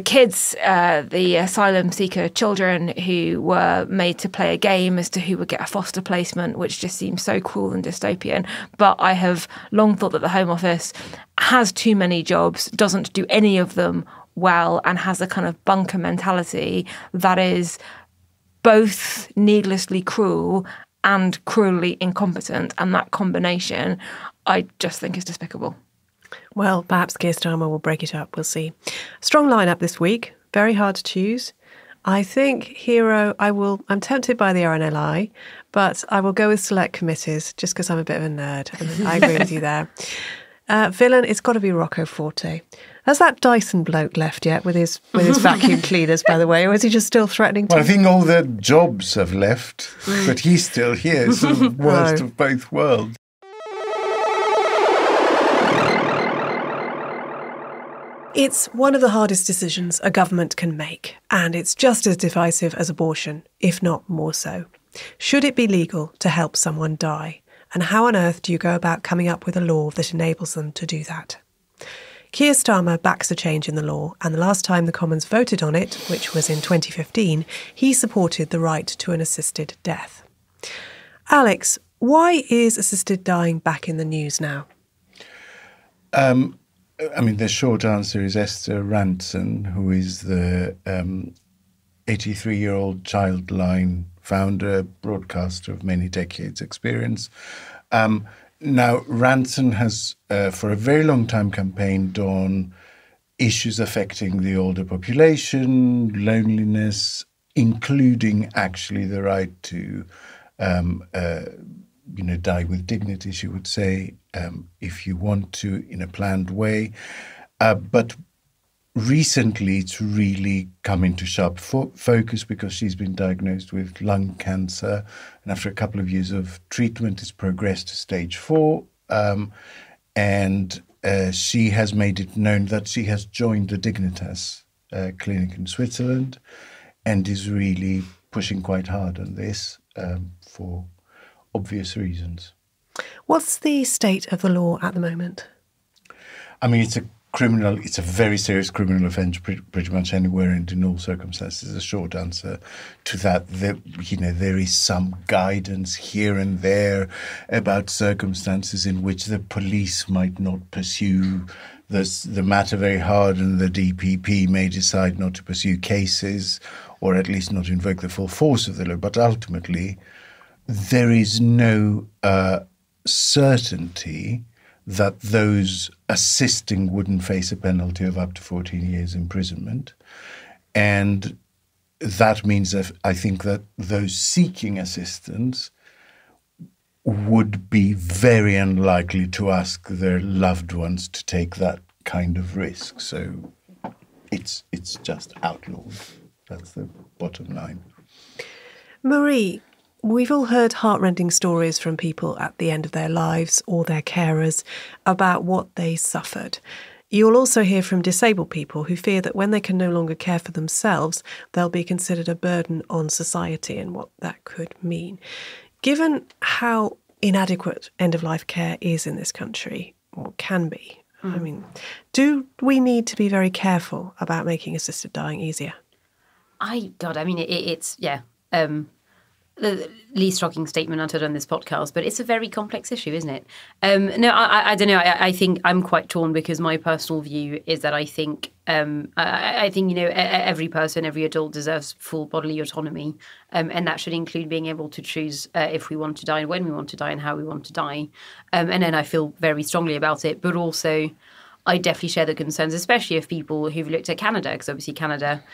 [SPEAKER 4] kids, the asylum seeker children who were made to play a game as to who would get a foster placement, which just seems so cruel and dystopian. But I have long thought that the Home Office has too many jobs, doesn't do any of them well, and has a kind of bunker mentality that is both needlessly cruel and cruelly incompetent. And that combination, I just think is despicable.
[SPEAKER 1] Well, perhaps Keir Starmer will break it up. We'll see. Strong lineup this week. Very hard to choose. I think hero, I'm tempted by the RNLI, but I will go with select committees just because I'm a bit of a nerd. And I agree with you there. Villain, it's got to be Rocco Forte. Has that Dyson bloke left yet with his vacuum cleaners, by the way, or is he just still threatening to?
[SPEAKER 2] Well, I think all the jobs have left, but he's still here. It's the worst of both worlds.
[SPEAKER 1] It's one of the hardest decisions a government can make, and it's just as divisive as abortion, if not more so. Should it be legal to help someone die? And how on earth do you go about coming up with a law that enables them to do that? Keir Starmer backs a change in the law, and the last time the Commons voted on it, which was in 2015, he supported the right to an assisted death. Alex, why is assisted dying back in the news now?
[SPEAKER 2] The short answer is Esther Ranson, who is the 83-year-old Childline founder, broadcaster of many decades' experience. Now, Ranson has, for a very long time, campaigned on issues affecting the older population, loneliness, including actually the right to die with dignity, she would say, if you want to, in a planned way. But recently, it's really come into sharp focus because she's been diagnosed with lung cancer. And after a couple of years of treatment, it's progressed to stage 4. And she has made it known that she has joined the Dignitas clinic in Switzerland and is really pushing quite hard on this for obvious reasons.
[SPEAKER 1] What's the state of the law at the moment?
[SPEAKER 2] It's a very serious criminal offence pretty much anywhere and in all circumstances. The short answer to that, there is some guidance here and there about circumstances in which the police might not pursue the matter very hard, and the DPP may decide not to pursue cases or at least not invoke the full force of the law. But ultimately, there is no certainty that those assisting wouldn't face a penalty of up to 14 years imprisonment. And that means that I think that those seeking assistance would be very unlikely to ask their loved ones to take that kind of risk. So it's just outlawed. That's the bottom line.
[SPEAKER 1] Marie, we've all heard heartrending stories from people at the end of their lives or their carers about what they suffered. You'll also hear from disabled people who fear that when they can no longer care for themselves, they'll be considered a burden on society and what that could mean. Given how inadequate end-of-life care is in this country, or can be, I mean, do we need to be very careful about making assisted dying easier?
[SPEAKER 3] It's the least shocking statement uttered on this podcast, but it's a very complex issue, isn't it? I don't know. I think I'm quite torn because my personal view is that I think every person, every adult deserves full bodily autonomy, and that should include being able to choose if we want to die and when we want to die and how we want to die. And then I feel very strongly about it, but also I definitely share the concerns, especially of people who've looked at Canada, because obviously Canada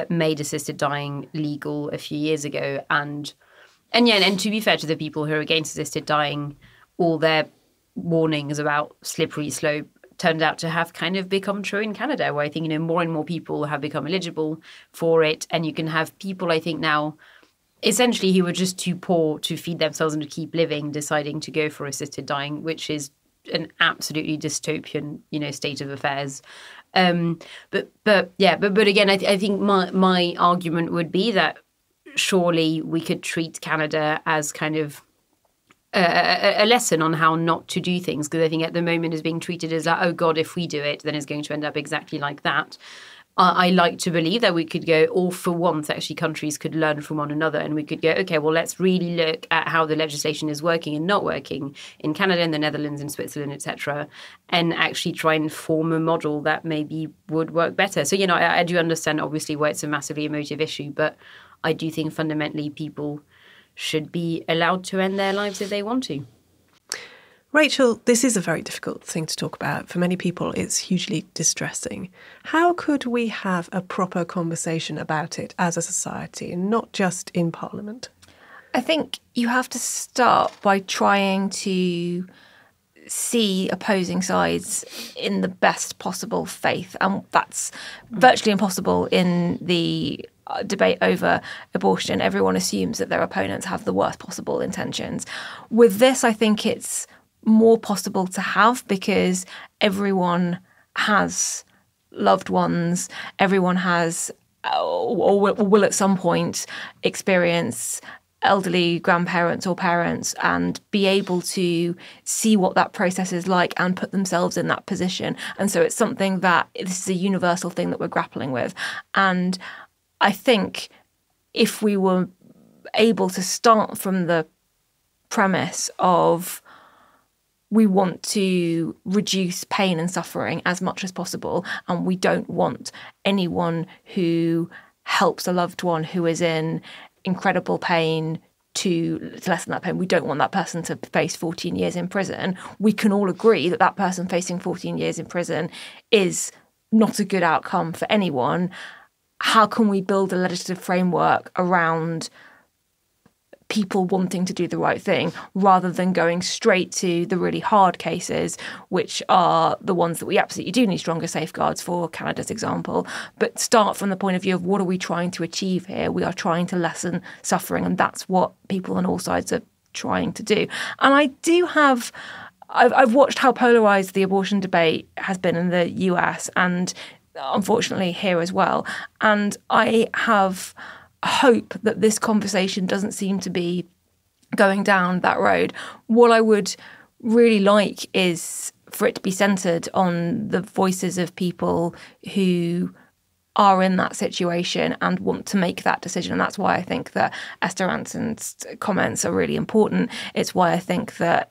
[SPEAKER 3] made assisted dying legal a few years ago, and to be fair to the people who are against assisted dying, all their warnings about slippery slope turned out to have kind of become true in Canada, where I think more and more people have become eligible for it, and you can have people I think now essentially who were just too poor to feed themselves and to keep living deciding to go for assisted dying, which is an absolutely dystopian state of affairs. But again, I think my argument would be that surely we could treat Canada as kind of a lesson on how not to do things, because I think at the moment is being treated as like, oh God, if we do it, then it's going to end up exactly like that. I like to believe that we could go, or for once, actually, countries could learn from one another, and we could go, okay, well, let's really look at how the legislation is working and not working in Canada, in the Netherlands, in Switzerland, etc., and actually try and form a model that maybe would work better. So, I do understand, obviously, why it's a massively emotive issue, but I do think fundamentally people should be allowed to end their lives if they want to.
[SPEAKER 1] Rachel, this is a very difficult thing to talk about. For many people, it's hugely distressing. How could we have a proper conversation about it as a society and not just in Parliament?
[SPEAKER 4] I think you have to start by trying to see opposing sides in the best possible faith. And that's virtually impossible in the debate over abortion. Everyone assumes that their opponents have the worst possible intentions. With this, I think it's more possible to have because everyone has loved ones, everyone has or will at some point experience elderly grandparents or parents and be able to see what that process is like and put themselves in that position. And so it's something that this is a universal thing that we're grappling with. And I think if we were able to start from the premise of we want to reduce pain and suffering as much as possible, and we don't want anyone who helps a loved one who is in incredible pain to lessen that pain. We don't want that person to face 14 years in prison. We can all agree that that person facing 14 years in prison is not a good outcome for anyone. How can we build a legislative framework around people wanting to do the right thing rather than going straight to the really hard cases, which are the ones that we absolutely do need stronger safeguards for, Canada's example, but start from the point of view of what are we trying to achieve here? We are trying to lessen suffering, and that's what people on all sides are trying to do. And I do have... I've watched how polarised the abortion debate has been in the US and unfortunately here as well. And I have hope that this conversation doesn't seem to be going down that road. What I would really like is for it to be centred on the voices of people who are in that situation and want to make that decision. And that's why I think that Esther Ranson's comments are really important. It's why I think that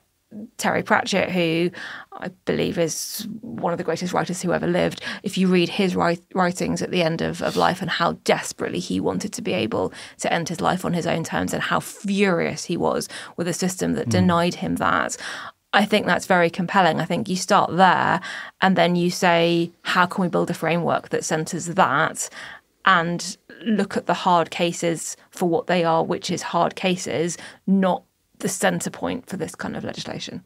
[SPEAKER 4] Terry Pratchett, who I believe is one of the greatest writers who ever lived, if you read his writings at the end of life and how desperately he wanted to be able to end his life on his own terms and how furious he was with a system that denied him that, I think that's very compelling. I think you start there and then you say, how can we build a framework that centres that and look at the hard cases for what they are, which is hard cases, not the centre point for this kind of legislation.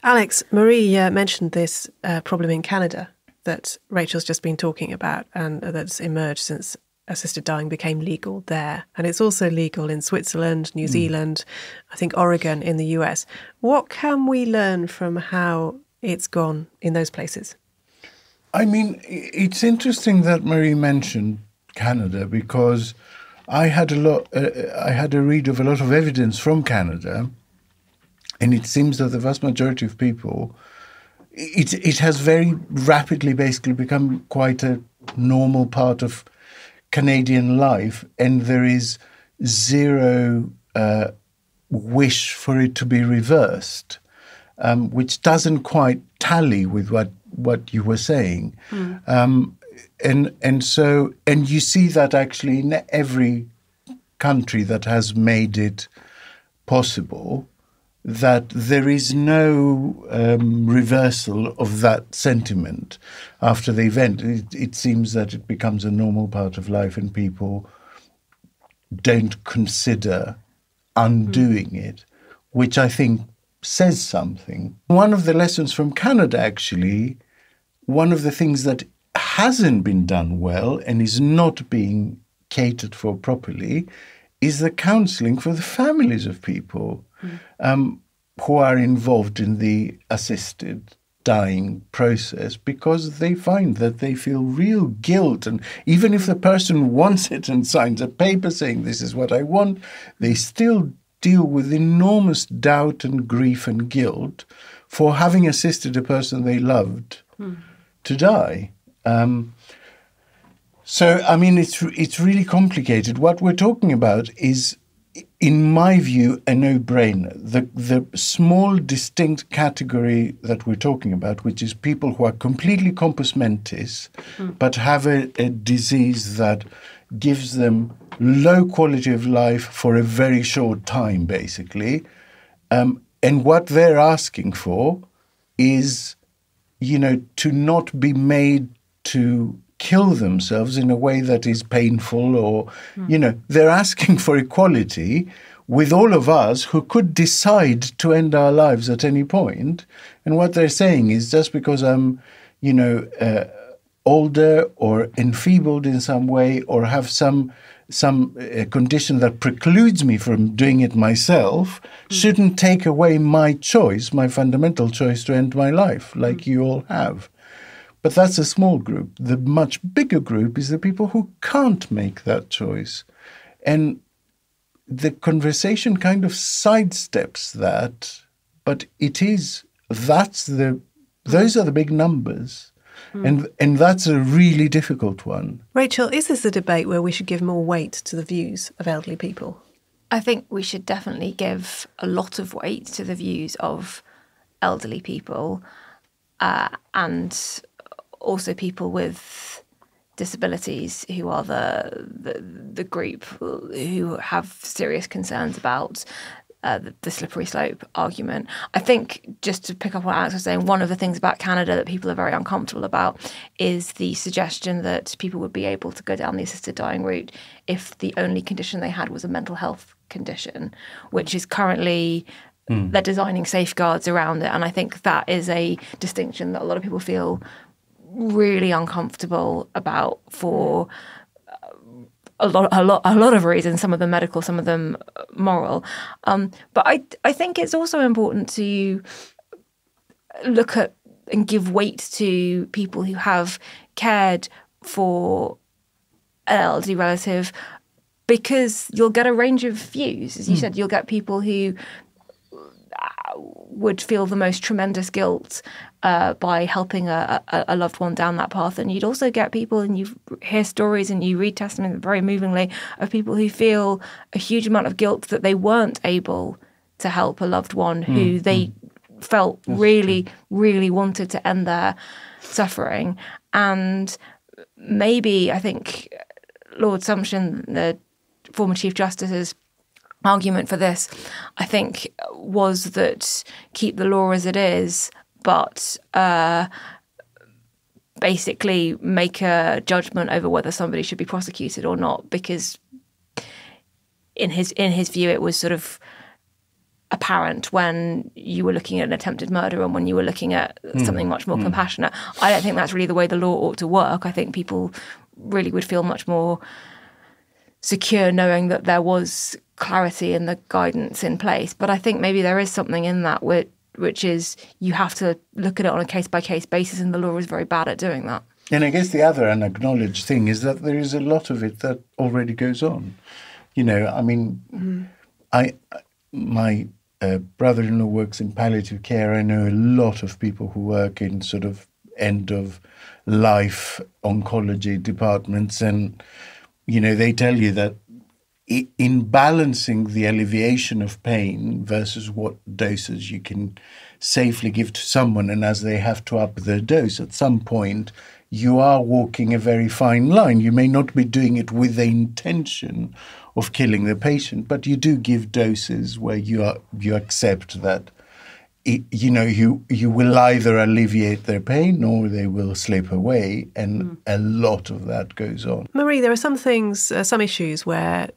[SPEAKER 1] Alex, Marie mentioned this problem in Canada that Rachel's just been talking about and that's emerged since assisted dying became legal there. And it's also legal in Switzerland, New Zealand, I think Oregon in the US. What can we learn from how it's gone in those places?
[SPEAKER 2] I mean, it's interesting that Marie mentioned Canada because I had a read of a lot of evidence from Canada, and it seems that the vast majority of people, it has very rapidly basically become quite a normal part of Canadian life, and there is zero wish for it to be reversed, which doesn't quite tally with what you were saying. And you see that actually in every country that has made it possible, that there is no reversal of that sentiment after the event. It seems that it becomes a normal part of life and people don't consider undoing it, which I think says something. One of the lessons from Canada, actually, one of the things that hasn't been done well and is not being catered for properly is the counselling for the families of people who are involved in the assisted dying process, because they find that they feel real guilt. And even if the person wants it and signs a paper saying this is what I want, they still deal with enormous doubt and grief and guilt for having assisted a person they loved to die. So, I mean, it's really complicated. What we're talking about is, in my view, a no-brainer. The small, distinct category that we're talking about, which is people who are completely compos mentis, but have a disease that gives them low quality of life for a very short time, basically. And what they're asking for is, to not be made to kill themselves in a way that is painful or, they're asking for equality with all of us who could decide to end our lives at any point. And what they're saying is, just because I'm, older or enfeebled in some way or have some condition that precludes me from doing it myself, shouldn't take away my choice, my fundamental choice to end my life, like you all have. But that's a small group. The much bigger group is the people who can't make that choice. And the conversation kind of sidesteps that, but those are the big numbers. And that's a really difficult one.
[SPEAKER 1] Rachel, is this a debate where we should give more weight to the views of elderly people?
[SPEAKER 4] I think we should definitely give a lot of weight to the views of elderly people and also people with disabilities who are the group who have serious concerns about the slippery slope argument. I think, just to pick up on what Alex was saying, one of the things about Canada that people are very uncomfortable about is the suggestion that people would be able to go down the assisted dying route if the only condition they had was a mental health condition, which is currently they're designing safeguards around it. And I think that is a distinction that a lot of people feel really uncomfortable about for a lot of reasons, some of them medical, some of them moral. But I think it's also important to look at and give weight to people who have cared for an elderly relative, because you'll get a range of views. As you said, you'll get people who would feel the most tremendous guilt by helping a loved one down that path. And you'd also get people, and you hear stories and you read testimony very movingly, of people who feel a huge amount of guilt that they weren't able to help a loved one who they felt really, really wanted to end their suffering. And maybe, I think, Lord Sumption, the former Chief Justice's argument for this, I think, was that keep the law as it is, but basically make a judgment over whether somebody should be prosecuted or not, because in his view, it was sort of apparent when you were looking at an attempted murder and when you were looking at something much more compassionate. I don't think that's really the way the law ought to work. I think people really would feel much more secure knowing that there was clarity in the guidance in place. But I think maybe there is something in that which is you have to look at it on a case-by-case basis, and the law is very bad at doing that.
[SPEAKER 2] And I guess the other unacknowledged thing is that there is a lot of it that already goes on. You know, I mean, my brother-in-law works in palliative care. I know a lot of people who work in sort of end-of-life oncology departments, and, you know, they tell you that in balancing the alleviation of pain versus what doses you can safely give to someone, and as they have to up their dose, at some point you are walking a very fine line. You may not be doing it with the intention of killing the patient, but you do give doses where you accept that you will either alleviate their pain or they will slip away, and a lot of that goes on.
[SPEAKER 1] Marie, there are some things, some issues where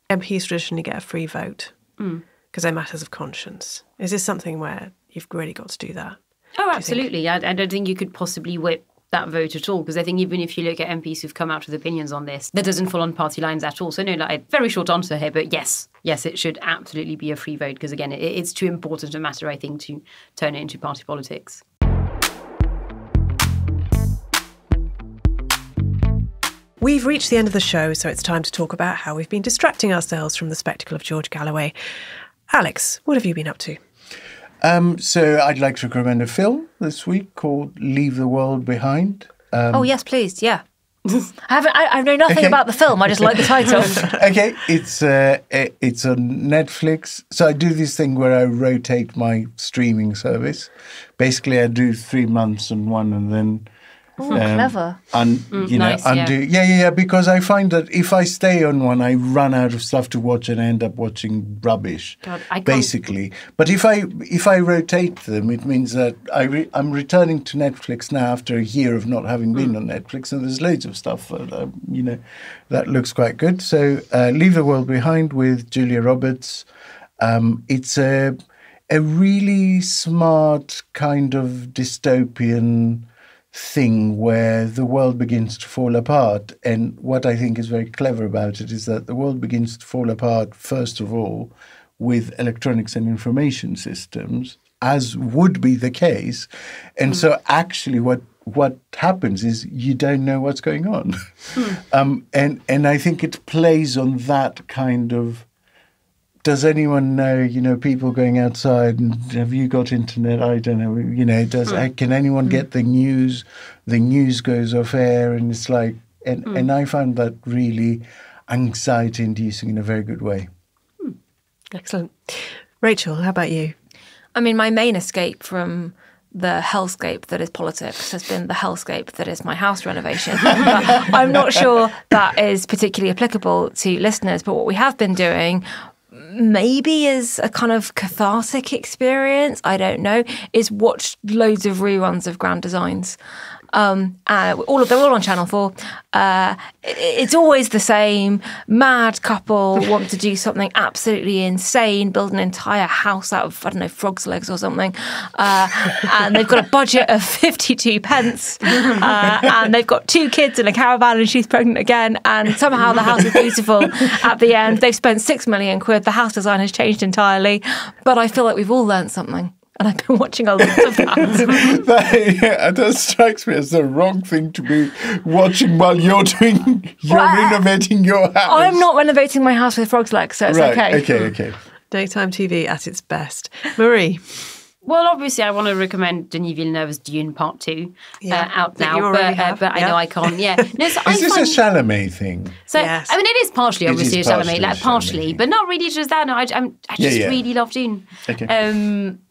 [SPEAKER 1] MPs traditionally get a free vote because they're matters of conscience. Is this something where you've really got to do that?
[SPEAKER 3] Oh, absolutely. I don't think you could possibly whip that vote at all, because I think even if you look at MPs who've come out with opinions on this, that doesn't fall on party lines at all. So no, like, very short answer here, but yes, it should absolutely be a free vote, because again, it's too important a matter, I think, to turn it into party politics.
[SPEAKER 1] We've reached the end of the show, so it's time to talk about how we've been distracting ourselves from the spectacle of George Galloway. Alex, what have you been up to?
[SPEAKER 2] So I'd like to recommend a film this week called Leave the World Behind.
[SPEAKER 4] Oh, yes, please, yeah. I know nothing about the film, I just like the title.
[SPEAKER 2] Okay, it's on Netflix. So I do this thing where I rotate my streaming service. Basically, I do 3 months on one and then...
[SPEAKER 4] Oh, clever.
[SPEAKER 3] Nice,
[SPEAKER 2] undo. Yeah, because I find that if I stay on one, I run out of stuff to watch and I end up watching rubbish, basically. But if I rotate them, it means that I'm returning to Netflix now after a year of not having been on Netflix, and there's loads of stuff that looks quite good. So Leave the World Behind with Julia Roberts. It's a really smart kind of dystopian thing where the world begins to fall apart. And what I think is very clever about it is that the world begins to fall apart, first of all, with electronics and information systems, as would be the case. And so actually what happens is you don't know what's going on. And I think it plays on that kind of, does anyone know, people going outside and have you got internet? I don't know, can anyone get the news? The news goes off air and it's like, and I found that really anxiety inducing in a very good way.
[SPEAKER 1] Excellent. Rachel, how about you?
[SPEAKER 4] I mean, my main escape from the hellscape that is politics has been the hellscape that is my house renovation. But I'm not sure that is particularly applicable to listeners, but what we have been doing, maybe as a kind of cathartic experience, I don't know, is watch loads of reruns of Grand Designs. They're all on Channel 4. It's always the same. Mad couple want to do something absolutely insane, build an entire house out of, I don't know, frog's legs or something. And they've got a budget of 52 pence. And they've got 2 kids in a caravan and she's pregnant again. And somehow the house is beautiful at the end. They've spent £6 million. The house design has changed entirely. But I feel like we've all learned something. And I've been watching a lot of that.
[SPEAKER 2] That strikes me as the wrong thing to be watching while you're renovating your house.
[SPEAKER 4] I'm not renovating my house with frog's legs, so it's okay.
[SPEAKER 2] Okay.
[SPEAKER 1] Daytime TV at its best. Marie?
[SPEAKER 3] Well, obviously, I want to recommend Denis Villeneuve's Dune Part 2 out
[SPEAKER 1] that
[SPEAKER 3] now,
[SPEAKER 1] you already have.
[SPEAKER 3] but I know I can't. Yeah, no, so
[SPEAKER 2] Is this a Chalamet thing?
[SPEAKER 3] So
[SPEAKER 1] Yes.
[SPEAKER 3] I mean, it is partially, obviously,
[SPEAKER 2] is
[SPEAKER 3] a
[SPEAKER 2] partially
[SPEAKER 3] Chalamet, like
[SPEAKER 2] a
[SPEAKER 3] partially,
[SPEAKER 2] Chalamet.
[SPEAKER 3] but not really just that. No, I just
[SPEAKER 2] Yeah.
[SPEAKER 3] really love Dune.
[SPEAKER 2] Okay.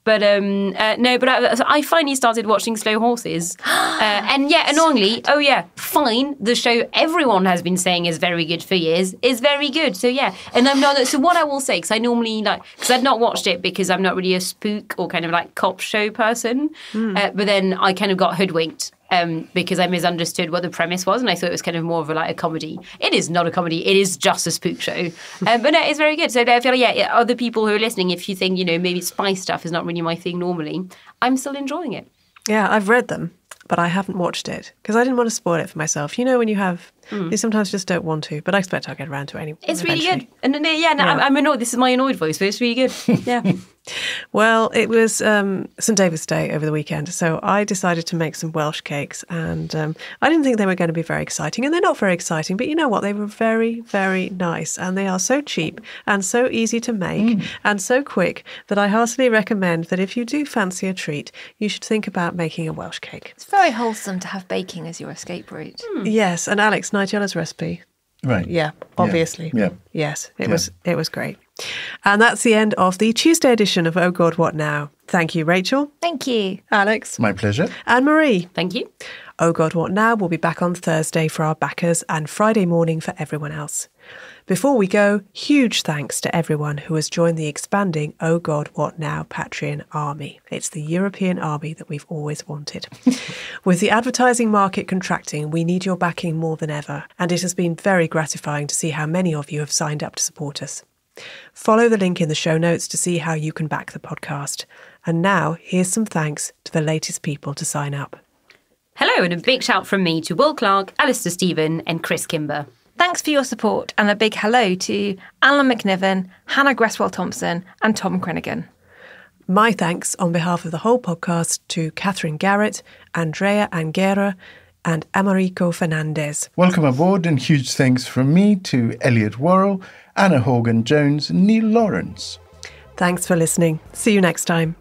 [SPEAKER 3] So I finally started watching Slow Horses, and annoyingly, fine. The show everyone has been saying is very good for years is very good. So and I'm not. So what I will say, because I normally because I'd not watched it because I'm not really a spook or kind of like cop show person, but then I kind of got hoodwinked. Because I misunderstood what the premise was, and I thought it was kind of more of a comedy. It is not a comedy; it is just a spook show. But no, it's very good. So I feel other people who are listening, if you think maybe spy stuff is not really my thing normally, I'm still enjoying it.
[SPEAKER 1] Yeah, I've read them, but I haven't watched it because I didn't want to spoil it for myself. When you have, you sometimes just don't want to, but I expect I'll get around to it anyway.
[SPEAKER 3] It's really good. And I'm annoyed. This is my annoyed voice, but it's really good. Yeah.
[SPEAKER 1] Well, it was St David's Day over the weekend, so I decided to make some Welsh cakes, and I didn't think they were going to be very exciting, and they're not very exciting, but you know what? They were very, very nice, and they are so cheap and so easy to make and so quick that I heartily recommend that if you do fancy a treat, you should think about making a Welsh cake.
[SPEAKER 4] It's very wholesome to have baking as your escape route.
[SPEAKER 1] Yes, and Alex, Nigella's recipe.
[SPEAKER 2] Right.
[SPEAKER 1] Yeah, obviously.
[SPEAKER 2] Yeah.
[SPEAKER 1] Yes, it was great. And that's the end of the Tuesday edition of Oh God, What Now? Thank you, Rachel.
[SPEAKER 4] Thank you.
[SPEAKER 1] Alex.
[SPEAKER 2] My pleasure.
[SPEAKER 1] And Marie.
[SPEAKER 3] Thank you.
[SPEAKER 1] Oh God, What Now? We'll be back on Thursday for our backers and Friday morning for everyone else. Before we go, huge thanks to everyone who has joined the expanding Oh God, What Now Patreon army. It's the European army that we've always wanted. With the advertising market contracting, we need your backing more than ever, and it has been very gratifying to see how many of you have signed up to support us. Follow the link in the show notes to see how you can back the podcast. And now, here's some thanks to the latest people to sign up.
[SPEAKER 3] Hello, and a big shout from me to Will Clark, Alistair Stephen, and Chris Kimber.
[SPEAKER 4] Thanks for your support, and a big hello to Alan McNiven, Hannah Greswell-Thompson, and Tom Crenigan.
[SPEAKER 1] My thanks on behalf of the whole podcast to Catherine Garrett, Andrea Anguera, and Americo Fernandez.
[SPEAKER 2] Welcome aboard, and huge thanks from me to Elliot Worrell, Anna Horgan-Jones, and Neil Lawrence.
[SPEAKER 1] Thanks for listening. See you next time.